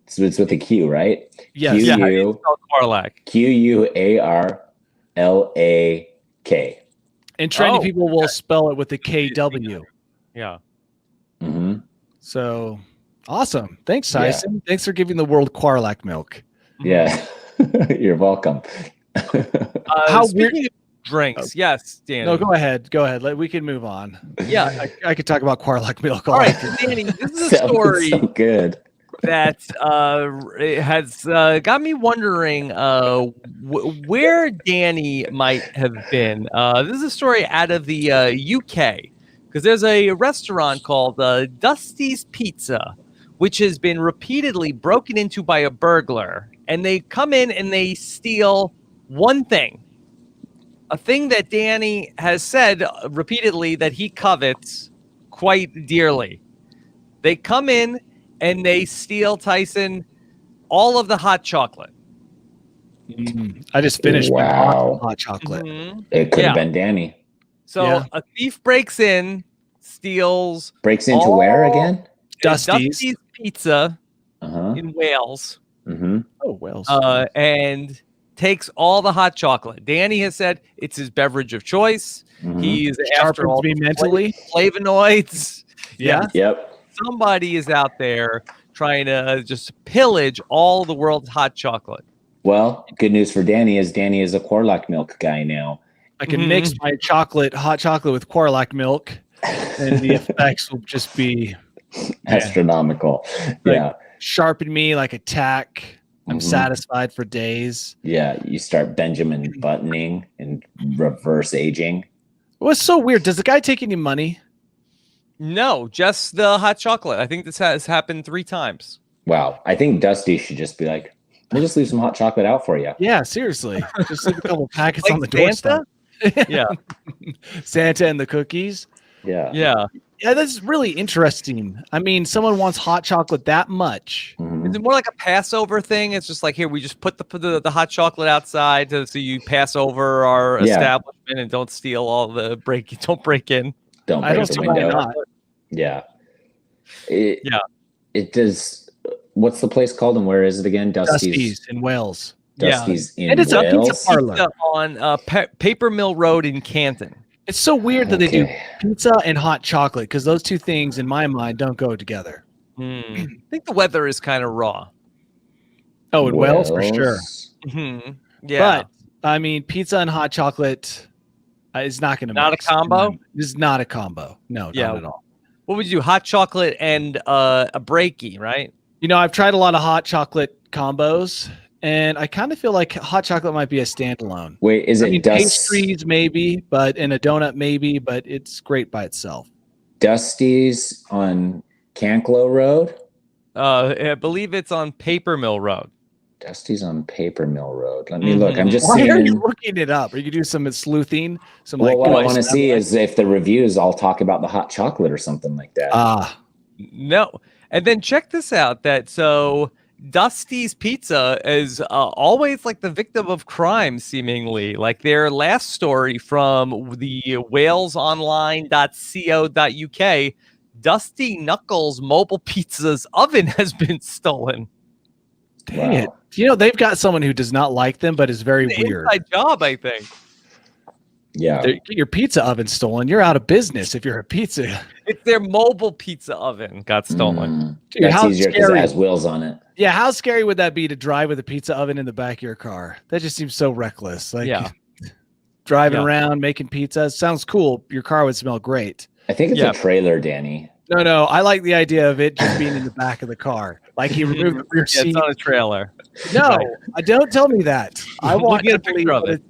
So it's with a Q, right? Yes. Yeah, how do you Q-U- spell Quarlac? Q-U-A-R-L-A-K. And trendy Oh, people will spell it with a KW. Yeah. Mm-hmm. So awesome. Thanks, Yeah. Tyson. Thanks for giving the world Quarlac milk. Yeah. You're welcome. How Speaking of drinks, yes, Danny. No, go ahead. Go ahead. We can move on. Yeah. I could talk about Quarlac milk All right, afternoon. Danny, this is a Sounds story so good. that has got me wondering where Danny might have been. This is a story out of the UK, because there's a restaurant called Dusty's Pizza, which has been repeatedly broken into by a burglar. And they come in and they steal one thing, a thing that Danny has said repeatedly that he covets quite dearly. They come in and they steal, Tyson, all of the hot chocolate. I just finished my Wow. box of hot chocolate. Mhm. It could have Yeah. been Danny. So Yeah. a thief breaks in, steals Breaks into all- where again? Dusty's. Pizza Uh-huh. in Wales, Mm-hmm. Oh, Wells. and takes all the hot chocolate. Danny has said it's his beverage of choice. Mm-hmm. He's after Sharpens all me the mentally. flavonoids. Yeah. Yep. Somebody is out there trying to just pillage all the world's hot chocolate. Well, good news for Danny is a Quarlac milk guy now. I can mix my hot chocolate with Quarlac milk, and the effects will just be Astronomical. Like- Yeah. sharpen me like a tack. I'm Mhm. satisfied for days. Yeah. You start Benjamin buttoning and reverse aging. What's so weird? Does the guy take any money? No, just the hot chocolate. I think this has happened 3 times. Wow. I think Dusty should just be like, we'll just leave some hot chocolate out for you. Yeah, seriously. Just leave a couple packets Like on the doorstep. Yeah, Santa and the cookies. Yeah. yeah. Yeah, that's really interesting. I mean, someone wants hot chocolate that much. Mhm. Is it more like a Passover thing? It's just like, here, we just put the hot chocolate outside so you pass over our Yeah. establishment and don't steal all the don't break in. Don't I break don't the see why window. not. Yeah. Yeah. It does. What's the place called and where is it again? Dusty's in Wales. Dusty's in And it's a pizza Wales. parlor. Pizza on Paper Mill Road in Canton. It's so weird that they do Okay. pizza and hot chocolate because those two things, in my mind, don't go together. I think the weather is kind of raw. Oh, in Wales for sure. Yeah. But I mean, pizza and hot chocolate is not going to Not a combo? This is not a combo. No, Yeah. not at all. What would you do? Hot chocolate and a breaky, right? You know, I've tried a lot of hot chocolate combos, and I kind of feel like hot chocolate might be a standalone. Wait, is I it mean, pastries maybe, but in a donut maybe, but it's great by itself. Dusty's on Canklow Road? I believe it's on Paper Mill Road. Dusty's on Paper Mill Road. Let me look. I'm just Why are you seeing. looking it up? Are you do some sleuthing? Some Well, what I voice want to stuff? see is if the reviews all talk about the hot chocolate or something like that. Ah, No. And then check this out. So Dusty's Pizza is always like the victim of crime, seemingly. Like their last story from the walesonline.co.uk, Dusty Knuckles Mobile Pizza's oven has been stolen. Dang it. You know, they've got someone who does not like them, but is very weird. Inside job, I think. Yeah. Get your pizza oven stolen. You're out of business if you're a pizza. It's their mobile pizza oven got stolen. Dude, That's how easier because it scary. has wheels on it. Yeah, how scary would that be to drive with a pizza oven in the back of your car? That just seems so reckless. Like driving around making pizzas sounds cool. Your car would smell great. I think it's a trailer, Danny. No, I like the idea of it just being in the back of the car. Like he removed the rear seat. It's on a trailer. No, don't tell me that. I want get to a picture of it.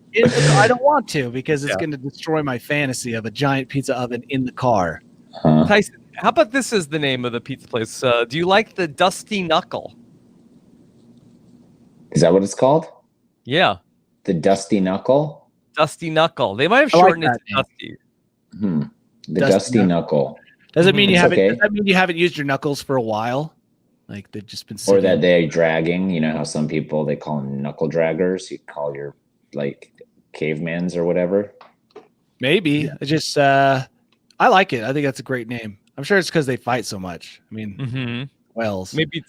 I don't want to because it's going to destroy my fantasy of a giant pizza oven in the car. Tyson, how about this as the name of the pizza place? Do you like the Dusty Knuckle? Is that what it's called? Yeah. The Dusty Knuckle? Dusty Knuckle. They might have shortened it to Dusty. The Dusty Knuckle. Does it mean you haven't? Okay. Does that mean you haven't used your knuckles for a while? Like they've just been sitting. Or that they're dragging. You know how some people, they call them knuckle draggers. You call your like cavemans or whatever. Maybe. It's just I like it. I think that's a great name. I'm sure it's because they fight so much. I mean, Wells. Maybe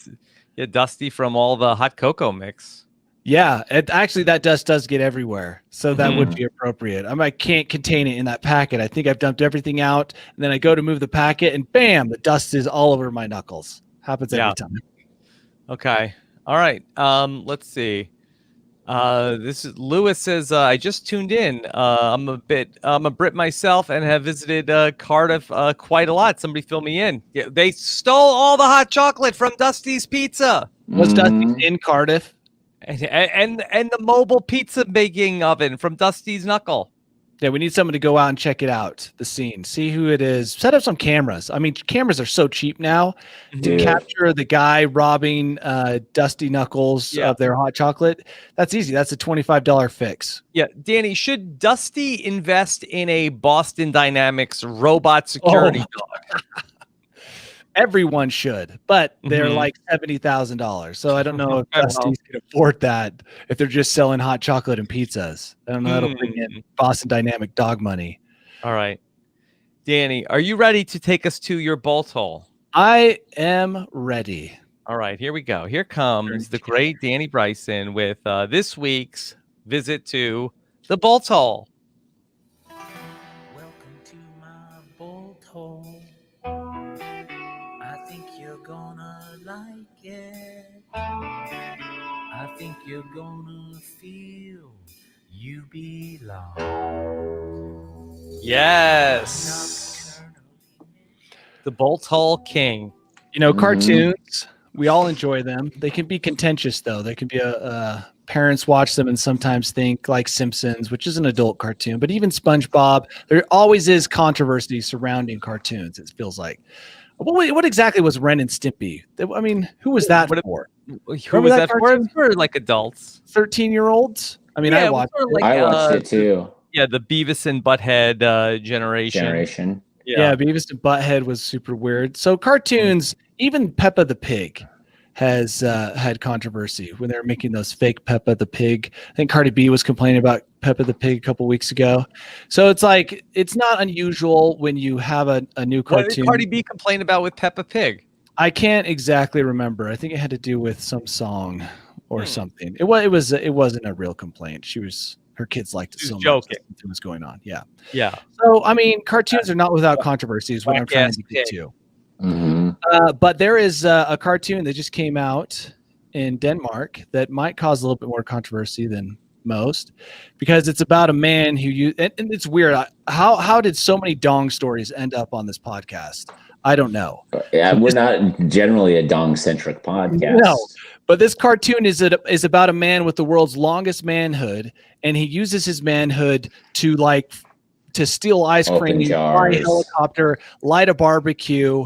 it's Dusty from all the hot cocoa mix. Yeah, actually that dust does get everywhere, so that would be appropriate. I can't contain it in that packet. I think I've dumped everything out, and then I go to move the packet, and bam, the dust is all over my knuckles. Happens every time. Okay, all right. Let's see. This is Lewis says I just tuned in. I'm a Brit myself and have visited Cardiff quite a lot. Somebody fill me in. Yeah, they stole all the hot chocolate from Dusty's Pizza. Was Dusty's in Cardiff? And the mobile pizza baking oven from Dusty's Knuckle. Yeah, we need someone to go out and check it out, the scene, see who it is, set up some cameras. I mean, cameras are so cheap now to capture the guy robbing Dusty Knuckles of their hot chocolate. That's easy. That's a $25 fix. Yeah, Danny, should Dusty invest in a Boston Dynamics robot security dog? Everyone should, but they're like $70,000. So I don't know if Dusty's can afford that if they're just selling hot chocolate and pizzas. I don't know. That'll bring in Boston Dynamic dog money. All right. Danny, are you ready to take us to your bolt hole? I am ready. All right, here we go. Here comes the great Danny Bryson with this week's visit to the bolt hole. Welcome to my bolt hole. I think you're gonna like it. I think you're gonna feel you belong. Yes. The bolt hole king. You know, cartoons, we all enjoy them. They can be contentious, though. They can be parents watch them and sometimes think like Simpsons, which is an adult cartoon, but even SpongeBob, there always is controversy surrounding cartoons, it feels like. What exactly was Ren and Stimpy? I mean, who was that for? Who was that for? For like adults. 13-year-olds? I mean, I watched it. I watched it too. Yeah, the Beavis and Butthead generation. Yeah, Beavis and Butthead was super weird. So cartoons, even Peppa the Pig has had controversy when they were making those fake Peppa the Pig. I think Cardi B was complaining about Peppa the Pig a couple weeks ago. So it's like, it's not unusual when you have a new cartoon. What did Cardi B complain about with Peppa Pig? I can't exactly remember. I think it had to do with some song or something. It wasn't a real complaint. Her kids liked it so much. Joking. What was going on. Yeah. Yeah. So, I mean, cartoons are not without controversies, what I'm trying to get to. But there is a cartoon that just came out in Denmark that might cause a little bit more controversy than most, because it's about a man who and it's weird. How did so many dong stories end up on this podcast? I don't know. Yeah, we're not generally a dong-centric podcast. No, but this cartoon is about a man with the world's longest manhood, and he uses his manhood to steal ice cream, fly a helicopter, light a barbecue.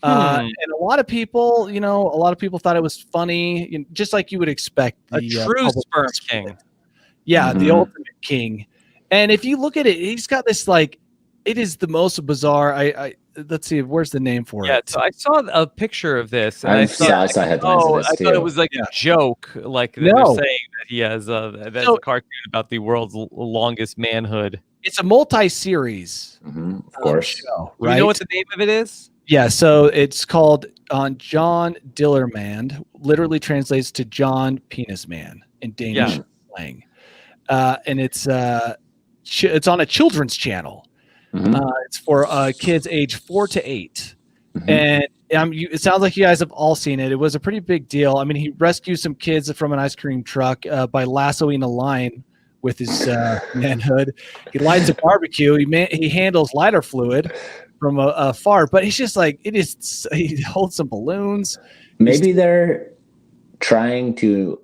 And a lot of people thought it was funny, just like you would expect. A true sperm king. Yeah, the ultimate king. And if you look at it, he's got this it is the most bizarre. let's see, where's the name for Yeah, it? so I saw a picture of this, and I I saw thought, headlines of this I thought it too. was like a joke, like that they're No. saying that he has that's So- a cartoon about the world's longest manhood. It's a multi-series Of course. show, Do right? you know what the name of it is? Yeah, so it's called on John Dillerman, literally translates to John Penis Man in Danish slang. And it's on a children's channel. It's for kids age 4 to 8. And it sounds like you guys have all seen it. It was a pretty big deal. I mean, he rescued some kids from an ice cream truck by lassoing a lion with his manhood. He lights a barbecue. He handles lighter fluid from afar, but he's just like, he holds some balloons. Maybe they're trying to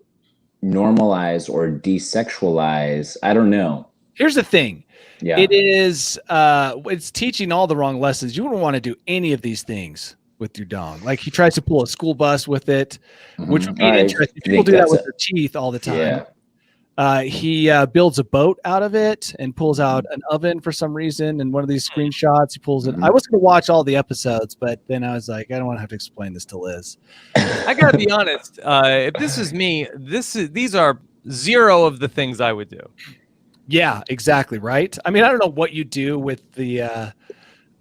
normalize or desexualize. I don't know. Here's the thing. Yeah. It is it's teaching all the wrong lessons. You wouldn't want to do any of these things with your dong. Like he tries to pull a school bus with it, which would be interesting. People do that with their teeth all the time. Yeah. He builds a boat out of it and pulls out an oven for some reason. And one of these screenshots, he pulls it. I was going to watch all the episodes, but then I was like, I don't want to have to explain this to Liz. I gotta be honest. If this is me, these are zero of the things I would do. Yeah, exactly. Right. I mean, I don't know what you do with the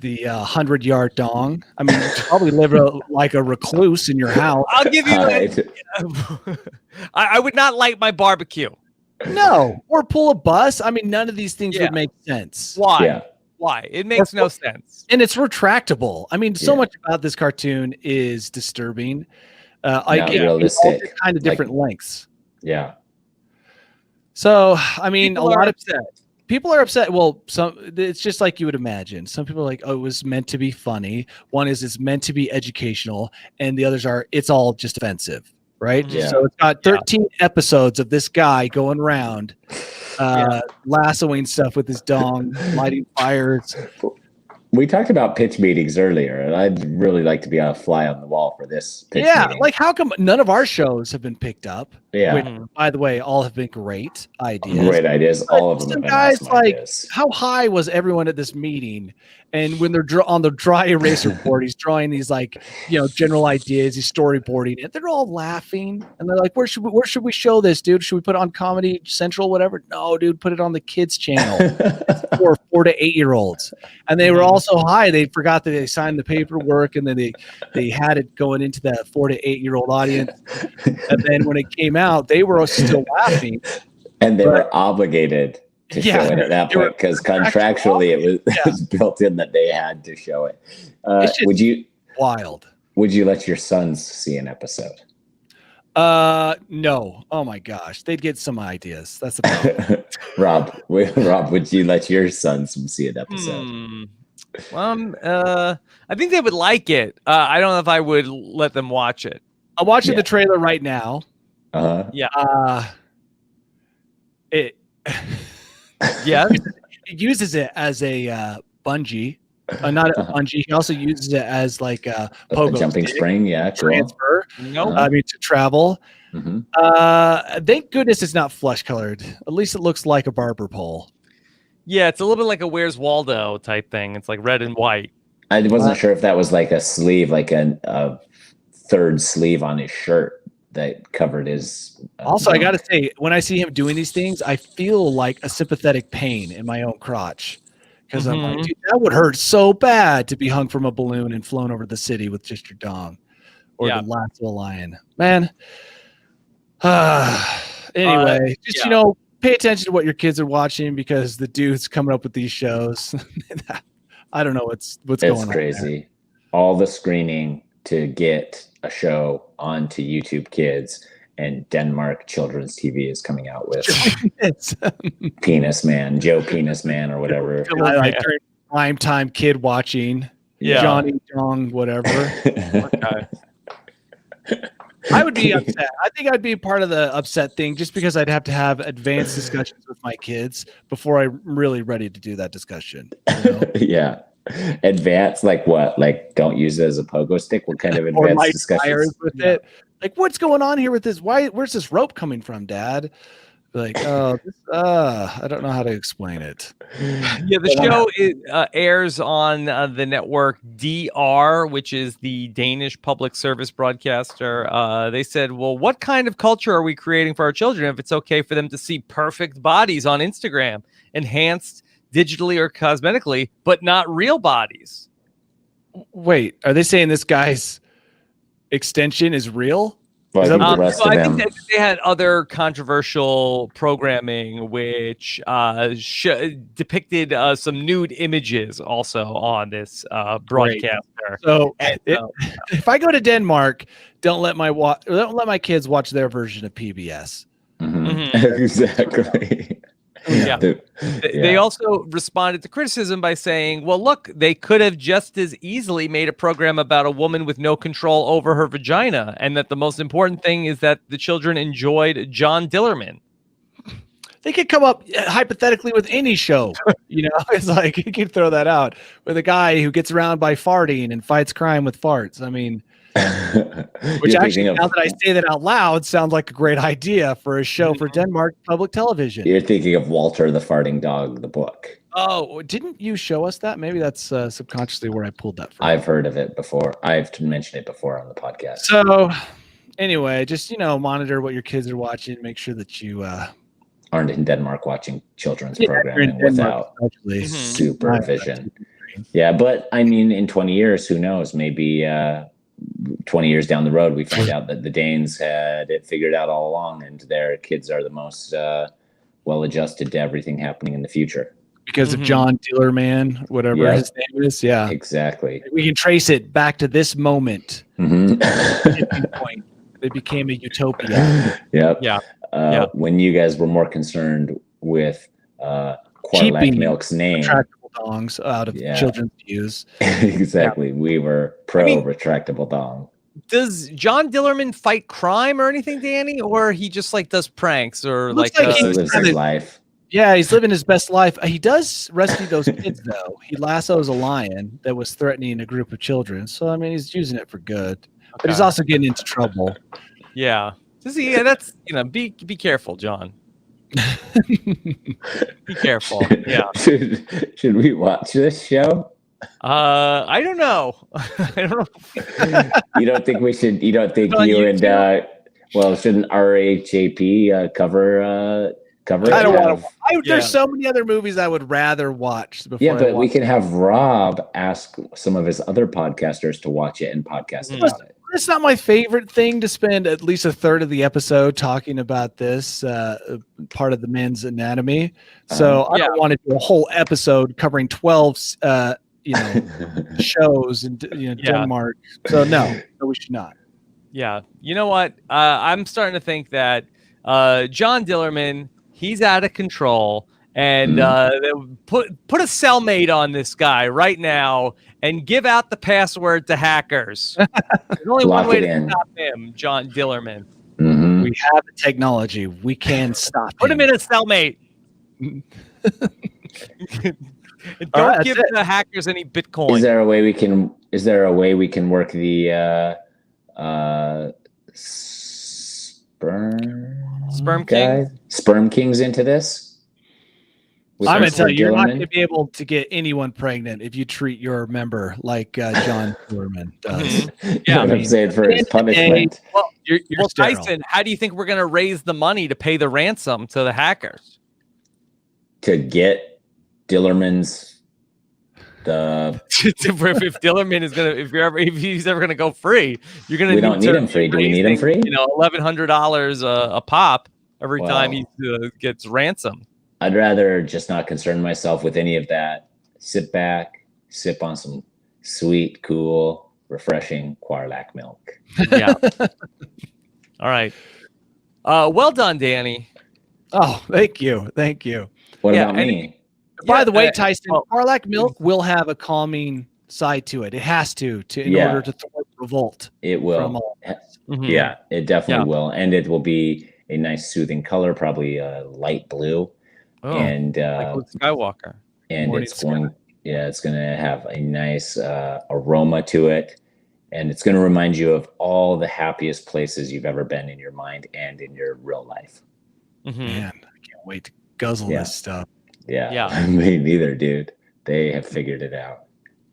100-yard dong. I mean, you probably live like a recluse in your house. I'll give you. I would not light my barbecue. No, or pull a bus. I mean, none of these things would make sense. Why? Yeah. Why? It makes no sense. And it's retractable. I mean, so much about this cartoon is disturbing. Not realistic. Kind of different lengths. Yeah. So, I mean, People a lot are of people are upset. Well, it's just like you would imagine. Some people are like, oh, it was meant to be funny. One is it's meant to be educational, and the others are it's all just offensive. Right. Yeah. So it's got 13 episodes of this guy going around lassoing stuff with his dong, lighting fires. We talked about pitch meetings earlier, and I'd really like to be a fly on the wall for this pitch meeting. Like how come none of our shows have been picked up? Yeah. Which, by the way, all have been great ideas. Great ideas. All of them have been guys awesome like, ideas. how high was everyone at this meeting? And when they're on the dry eraser board, he's drawing these general ideas, he's storyboarding it. They're all laughing, and they're like, "Where should we show this, dude? Should we put it on Comedy Central, whatever?" No, dude, put it on the kids' channel for 4 to 8-year-olds. And they were all so high, they forgot that they signed the paperwork, and then they had it going into the 4 to 8-year-old audience. And then when it came out, they were still laughing, and they were obligated to show it at that point because contractually it was built in that they had to show it. Would you let your sons see an episode? No. Oh my gosh, they'd get some ideas. That's the problem. Rob, would you let your sons see an episode? I think they would like it. I don't know if I would let them watch it. I'm watching the trailer right now. Yeah. It uses it as a bungee, not a bungee. He also uses it as like a pogo jumping spring. Yeah, transfer. Nope. I mean, to travel. Thank goodness it's not flesh colored. At least it looks like a barber pole. Yeah, it's a little bit like a Where's Waldo type thing. It's like red and white. I wasn't sure if that was like a sleeve, like a third sleeve on his shirt that covered his. Also, I got to say, when I see him doing these things, I feel like a sympathetic pain in my own crotch. Because I'm like, dude, that would hurt so bad to be hung from a balloon and flown over the city with just your dong. Or the lasso of a lion. Man. Anyway, pay attention to what your kids are watching because the dude's coming up with these shows. I don't know what's going on. It's crazy. All the screening to get a show onto YouTube Kids, and Denmark Children's TV is coming out with Penis Man, Joe Penis Man, or whatever. Like prime time kid watching. Johnny Dong, whatever. I would be upset. I think I'd be part of the upset thing just because I'd have to have advanced discussions with my kids before I'm really ready to do that discussion. You know? Yeah. Advanced, like what? Like don't use it as a pogo stick? What kind of advanced discussions? With it? Like what's going on here with this? Where's this rope coming from, Dad? Like, oh, I don't know how to explain it. Yeah, the show airs on the network DR, which is the Danish public service broadcaster. They said, well, what kind of culture are we creating for our children if it's okay for them to see perfect bodies on Instagram, enhanced digitally or cosmetically, but not real bodies? Wait, are they saying this guy's extension is real? Well, I think the rest so of I them. think that they had other controversial programming which depicted some nude images also on this broadcaster. So And, if I go to Denmark, don't let my kids watch their version of PBS. Exactly. Yeah. They also responded to criticism by saying, well, look, they could have just as easily made a program about a woman with no control over her vagina, and that the most important thing is that the children enjoyed John Dillerman. They could come up hypothetically with any show. It's like you can throw that out with a guy who gets around by farting and fights crime with farts. I mean, which actually, now that I say that out loud, sounds like a great idea for a show for Denmark public television. You're thinking of Walter the Farting Dog, the book. Oh, didn't you show us that? Maybe that's subconsciously where I pulled that from. I've heard of it before. I've mentioned it before on the podcast. So anyway, just, monitor what your kids are watching. Make sure that you aren't in Denmark watching children's programming without supervision. Yeah, but I mean, in 20 years, who knows? Maybe 20 years down the road, we find out that the Danes had it figured out all along, and their kids are the most well-adjusted to everything happening in the future. Because of John Dillerman, whatever his name is. Yeah, exactly. We can trace it back to this moment. Point. They became a utopia. Yep. Yeah. When you guys were more concerned with Quarlac Milk's name. Retractable dongs out of children's views. Exactly. We were retractable dong. Does John Dillerman fight crime or anything, Danny? Or he just does pranks or he lives his life? Yeah, he's living his best life. He does rescue those kids, though. He lassos a lion that was threatening a group of children. So, I mean, he's using it for good. Okay. But he's also getting into trouble. Yeah. That's, be careful, John. Be careful. Yeah. Should we watch this show? I don't know. I don't know. You don't think we should? You don't think you and shouldn't RHAP cover? I don't want to. There's so many other movies I would rather watch. But we can have Rob ask some of his other podcasters to watch it and podcast about it. It's not my favorite thing to spend at least a third of the episode talking about this part of the men's anatomy. So I don't want to do a whole episode covering 12, shows in Denmark. So no, we should not. Yeah. You know what? I'm starting to think that John Dillerman, he's out of control, and put a cellmate on this guy right now and give out the password to hackers. There's only one way to stop him, John Dillerman. Mm-hmm. We have the technology. We can stop Put him in a cellmate. Don't give the hackers any Bitcoin. Is there a way we can work the Sperm Kings into this? I'm going to tell you, you're not going to be able to get anyone pregnant if you treat your member like John Dillerman does. Yeah, I'm saying for his punishment. Well, Tyson, how do you think we're going to raise the money to pay the ransom to the hackers? To get Dillerman's if Dillerman is gonna, if he's ever gonna go free, you're gonna. We don't need him free. Do we need him free? $1,100 a pop every time he gets ransomed. I'd rather just not concern myself with any of that. Sit back, sip on some sweet, cool, refreshing Quarlac milk. Yeah. All right. Well done, Danny. Oh, thank you. What about me? By the way, Tyson, Quarlac milk will have a calming side to it. It has to in order to thwart revolt. It will. Yeah, it definitely will, and it will be a nice soothing color, probably light blue. Oh, and like Skywalker. And it's going to have a nice aroma to it, and it's going to remind you of all the happiest places you've ever been in your mind and in your real life. Mhm. Man, I can't wait to guzzle Yeah. this stuff. Yeah. Me neither, dude. They have figured it out.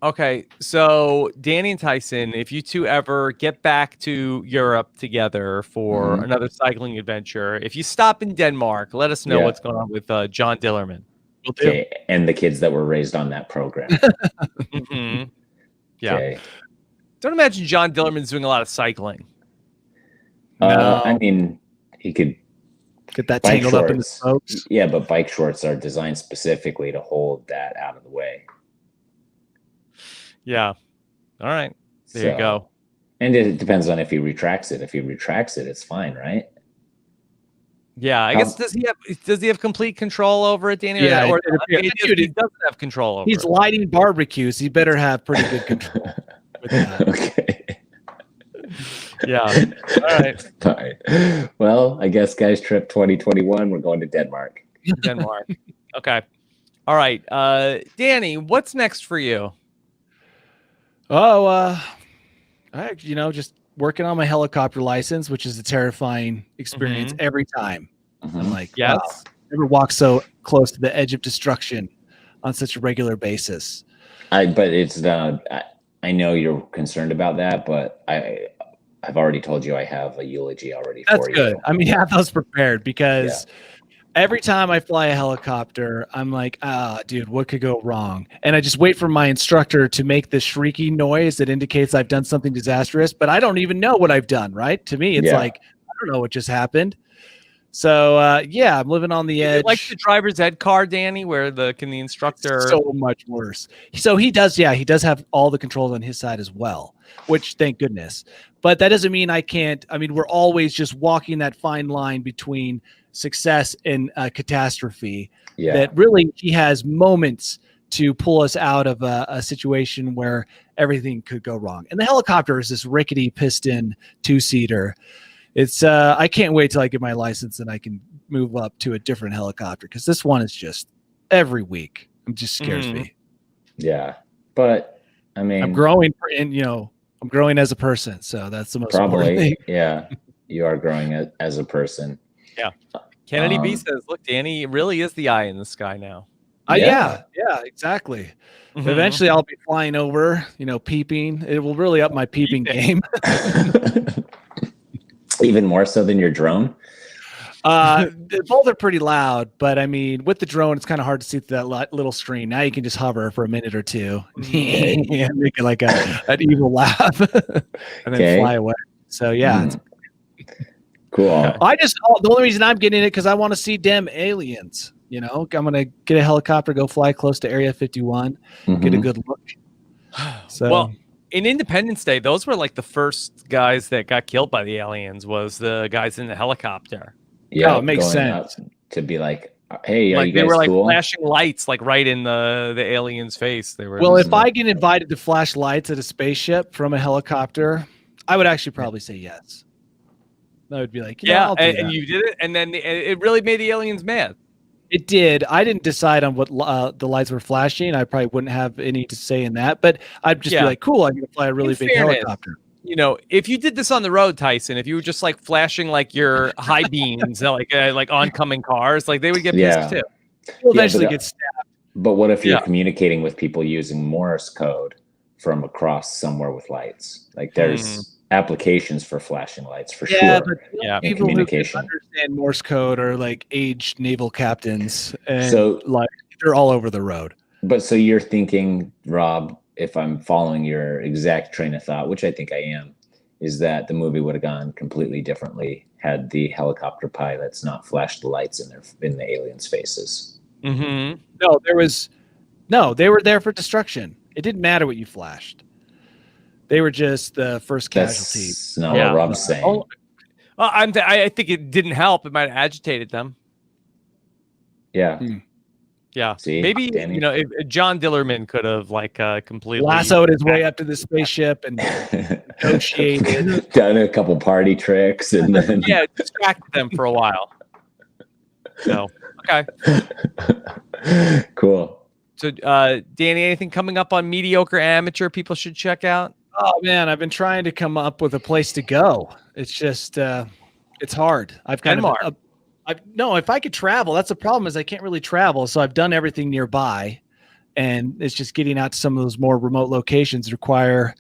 Okay, so Danny and Tyson, if you two ever get back to Europe together for another cycling adventure, if you stop in Denmark, let us know what's going on with John Dillerman. Will do. Okay. And the kids that were raised on that program. Mhm. Yeah. Okay. Don't imagine John Dillerman's doing a lot of cycling. No. I mean, he could Get that bike tangled up in the shorts. spokes. Yeah, but bike shorts are designed specifically to hold that out of the way. Yeah. All right. There you go. And it depends on if he retracts it. If he retracts it, it's fine, right? Yeah, I guess does he have complete control over it, Danny? Yeah, or dude, he doesn't have control over He's it. lighting barbecues. He better have pretty good control with that. Okay. Yeah. All right. Fine. Well, I guess guys trip 2021, we're going to Denmark. Denmark. Okay. All right. Danny, what's next for you? Oh, just working on my helicopter license, which is a terrifying experience every time. I'm like, Yes. wow, never walked so close to the edge of destruction on such a regular basis. But it's I know you're concerned about that, but I've already told you I have a eulogy already That's for you. good. I mean, have those prepared because every time I fly a helicopter, I'm like, dude, what could go wrong? And I just wait for my instructor to make the shrieking noise that indicates I've done something disastrous, but I don't even know what I've done, right? To me, it's like, I don't know what just happened. So, I'm living on the edge. Like the driver's ed car, Danny, where the instructor... So much worse. So he does have all the controls on his side as well, which thank goodness. But that doesn't mean I can't. I mean, we're always just walking that fine line between success and catastrophe. That really he has moments to pull us out of a situation where everything could go wrong. And the helicopter is this rickety piston 2-seater. It's I can't wait till I get my license and I can move up to a different helicopter because this one is just every week. It just scares me. Yeah, but I mean, I'm growing, I'm growing as a person, so that's the most important thing. Yeah, you are growing as a person. Yeah. Kennedy B says, "Look, Danny really is the eye in the sky now." Yeah, exactly. Eventually, I'll be flying over, peeping. It will really up my peeping game. Even more so than your drone? Both are pretty loud, but I mean, with the drone, it's kind of hard to see through that little screen. Now you can just hover for a minute or two and make it like an evil laugh and then fly away. So, it's cool. The only reason I'm getting it because I want to see them aliens. I'm going to get a helicopter, go fly close to Area 51, get a good look. So, well, in Independence Day, those were like the first guys that got killed by the aliens was the guys in the helicopter. Yeah, it makes sense. To be like, hey, like you guys they were like cool? flashing lights like right in the alien's face. They were. Well, if I get invited to flash lights at a spaceship from a helicopter, I would actually probably say yes. I would be like, and you did it, and then it really made the aliens mad. It did. I didn't decide on what the lights were flashing. I probably wouldn't have any to say in that, but I'd just be like, cool, I'm going to fly a really big helicopter. If you did this on the road, Tyson, if you were just like flashing like your high beams, like oncoming cars, like they would get pissed too. You'll eventually get stabbed. But what if you're communicating with people using Morse code from across somewhere with lights? Like there's applications for flashing lights for sure. But people who can understand Morse code are like aged naval captains, and so like they're all over the road. But so you're thinking, Rob, if I'm following your exact train of thought, which I think I am, is that the movie would have gone completely differently had the helicopter pilots not flashed the lights in the aliens' faces. Mm-hmm. No, they were there for destruction. It didn't matter what you flashed. They were just the first casualty. That's not what Rob's saying. Well, I think it didn't help. It might have agitated them. Yeah. Yeah. See, maybe Danny? if John Dillerman could have completely lassoed his way up to the spaceship and negotiated, done a couple party tricks, and then distracted them for a while. So okay. Cool. So Danny, anything coming up on Mediocre Amateur people should check out? Oh man, I've been trying to come up with a place to go. It's just it's hard. I've kind of No, if I could travel, that's the problem is I can't really travel. So I've done everything nearby, and it's just getting out to some of those more remote locations require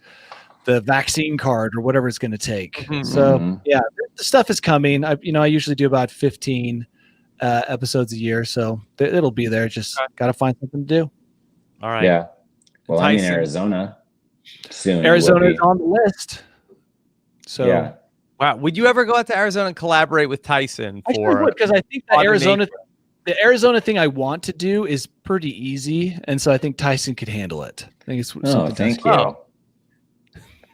the vaccine card or whatever it's going to take. So yeah, the stuff is coming. I usually do about 15 episodes a year, so it'll be there. Just got to find something to do. All right. Yeah. Well, I'm in Tyson. Arizona soon. Arizona is on the list. So yeah. Wow. Would you ever go out to Arizona and collaborate with Tyson I for? would, because I think the Arizona thing I want to do is pretty easy, and so I think Tyson could handle it. I think it's something. Thank you. Oh.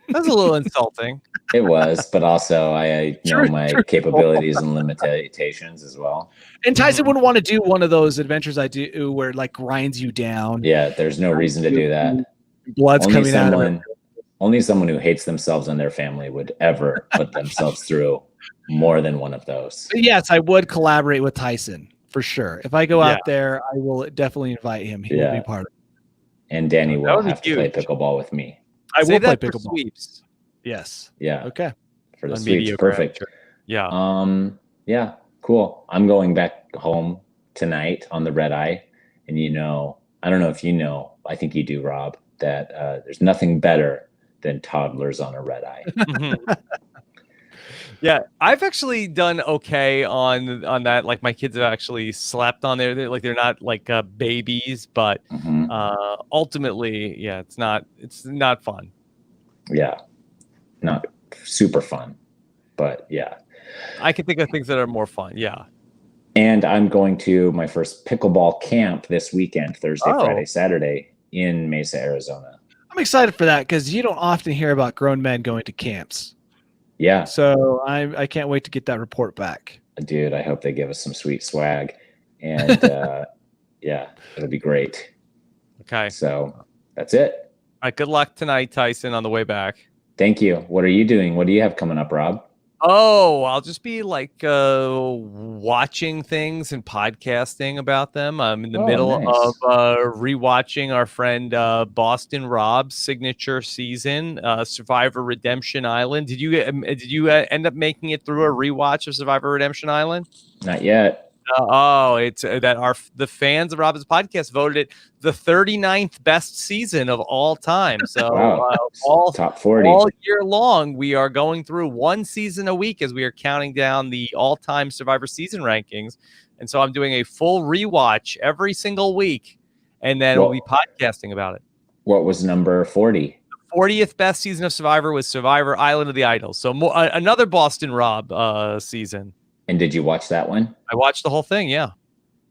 That was a little insulting. It was, but also I know my capabilities and limitations as well. And Tyson wouldn't want to do one of those adventures I do where it like grinds you down. Yeah, there's no reason to do that. Blood's coming out of it. Only someone who hates themselves and their family would ever put themselves through more than one of those. But yes, I would collaborate with Tyson for sure. If I go out there, I will definitely invite him. He will be part of it. And Danny will have to play pickleball with me. I will play pickleball. Sweeps. Yes. Yeah. Okay. For the sweeps, perfect. Yeah. Yeah. Cool. I'm going back home tonight on the red eye, and I don't know if you know. I think you do, Rob. That there's nothing better than toddlers on a red eye. Yeah, I've actually done okay on that. Like my kids have actually slept on there. They're not like babies, but ultimately, yeah, it's not fun. Yeah, not super fun, but yeah. I can think of things that are more fun. Yeah. And I'm going to my first pickleball camp this weekend, Thursday, Friday, Saturday in Mesa, Arizona. I'm excited for that because you don't often hear about grown men going to camps. Yeah. So I can't wait to get that report back. Dude, I hope they give us some sweet swag. And yeah, it'll be great. Okay. So that's it. All right. Good luck tonight, Tyson, on the way back. Thank you. What are you doing? What do you have coming up, Rob? Oh, I'll just be like watching things and podcasting about them. I'm in the middle of rewatching our friend Boston Rob's signature season, Survivor Redemption Island. Did you end up making it through a rewatch of Survivor Redemption Island? Not yet. It's that the fans of Rob's podcast voted it the 39th best season of all time. So all top 40 all year long, we are going through one season a week as we are counting down the all-time Survivor season rankings. And so I'm doing a full rewatch every single week, and then we'll be podcasting about it. What was number 40? The 40th best season of Survivor was Survivor Island of the Idols. So another Boston Rob season. And did you watch that one? I watched the whole thing. Yeah.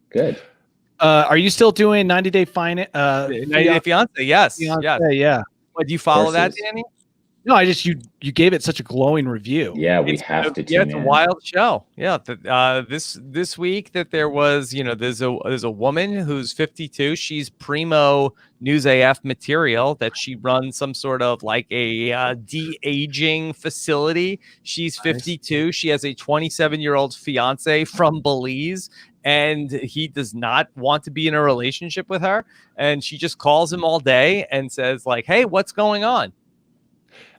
Good. Are you still doing 90 Day Fiancé? 90 Day Fiancé. Yes. Yeah. What, do you follow that, Danny? No, I just you gave it such a glowing review. Yeah, we have to tune in. It's a wild show. Yeah, this week that there was, there's a woman who's 52. She's primo News AF material that she runs some sort of like a de-aging facility. She's 52. Nice. She has a 27-year-old fiance from Belize, and he does not want to be in a relationship with her. And she just calls him all day and says like, "Hey, what's going on?"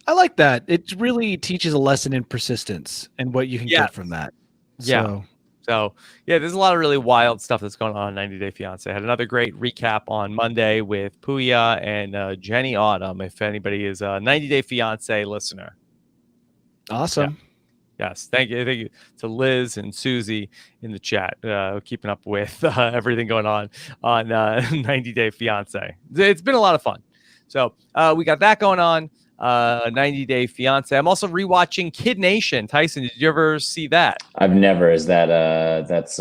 I like that. It really teaches a lesson in persistence and what you can get from that. So there's a lot of really wild stuff that's going on in 90 Day Fiancé. I had another great recap on Monday with Puya and Jenny Autumn, if anybody is a 90 Day Fiancé listener. Awesome. Yeah. Yes. Thank you to Liz and Susie in the chat, keeping up with everything going on 90 Day Fiancé. It's been a lot of fun. So we got that going on. 90 Day Fiancé. I'm also rewatching Kid Nation. Tyson, did you ever see that? I've never. Is that that's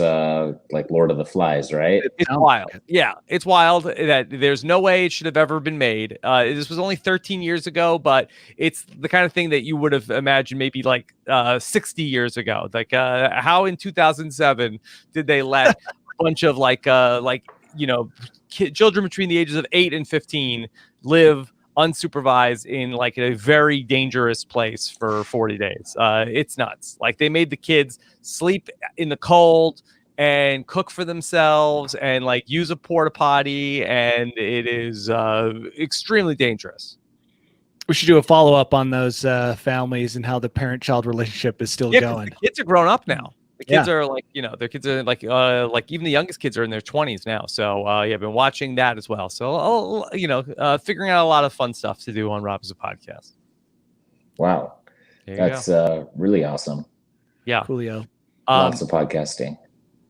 like Lord of the Flies, right? It's wild. Yeah, it's wild that there's no way it should have ever been made. This was only 13 years ago, but it's the kind of thing that you would have imagined maybe like 60 years ago. Like how in 2007 did they let a bunch of children between the ages of 8 and 15 live unsupervised in like a very dangerous place for 40 days. It's nuts. Like they made the kids sleep in the cold and cook for themselves and like use a porta potty, and it is extremely dangerous. We should do a follow-up on those families and how the parent-child relationship is still going. The kids are grown up now. The kids are like, their kids are like even the youngest kids are in their 20s now. So yeah, I've been watching that as well. So figuring out a lot of fun stuff to do on Rob's podcast. Wow, that's really awesome. Yeah, Coolio. Lots of podcasting.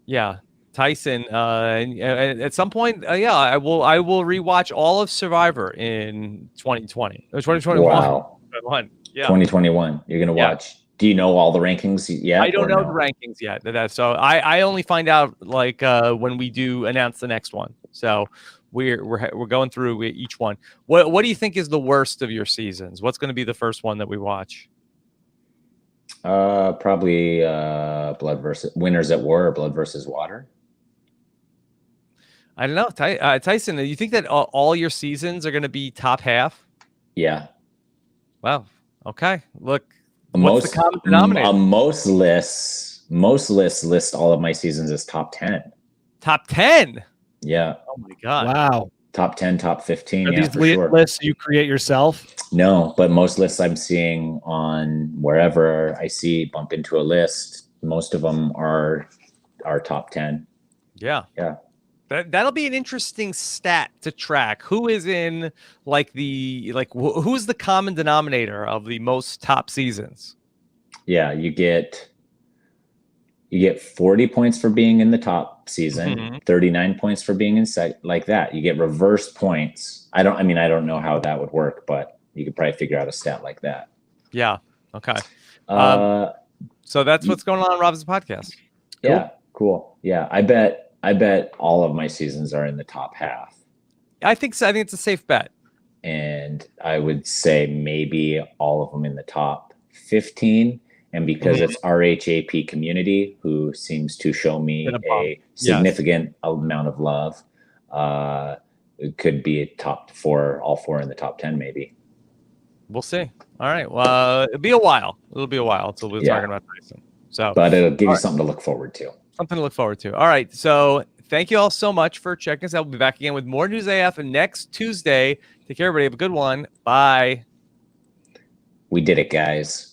Yeah, Tyson. At some point, I will rewatch all of Survivor in 2020 or 2021. Wow. Yeah. 2021. You're gonna watch. Do you know all the rankings yet? I don't know the rankings yet. So I only find out like when we do announce the next one. So we're going through each one. What do you think is the worst of your seasons? What's going to be the first one that we watch? Probably Blood versus Winners at War or Blood versus Water. I don't know. Tyson, do you think that all your seasons are going to be top half? Yeah. Wow. Okay. Look. What's the common denominator? Most lists list all of my seasons as top 10. Top 10? Yeah. Oh my God. Wow. Top 10, top 15. Are these lists you create yourself? No, but most lists I'm seeing on wherever I see bump into a list, most of them are top 10. Yeah. Yeah. That'll be an interesting stat to track. Who is in who's the common denominator of the most top seasons? Yeah, you get 40 points for being in the top season, 39 points for being in like that. You get reverse points. I don't know how that would work, but you could probably figure out a stat like that. Yeah. Okay. So that's what's going on Rob's podcast. Yeah. Cool. Yeah. I bet all of my seasons are in the top half. I think so. I think it's a safe bet. And I would say maybe all of them in the top 15. And because it's RHAP community, who seems to show me a significant amount of love, it could be a top 4, all 4 in the top 10, maybe. We'll see. All right. Well, it'll be a while. It'll be a while until we're talking about Tyson. So, but it'll give you something to look forward to. Something to look forward to. All right. So thank you all so much for checking us out. We'll be back again with more News AF next Tuesday. Take care, everybody. Have a good one. Bye. We did it, guys.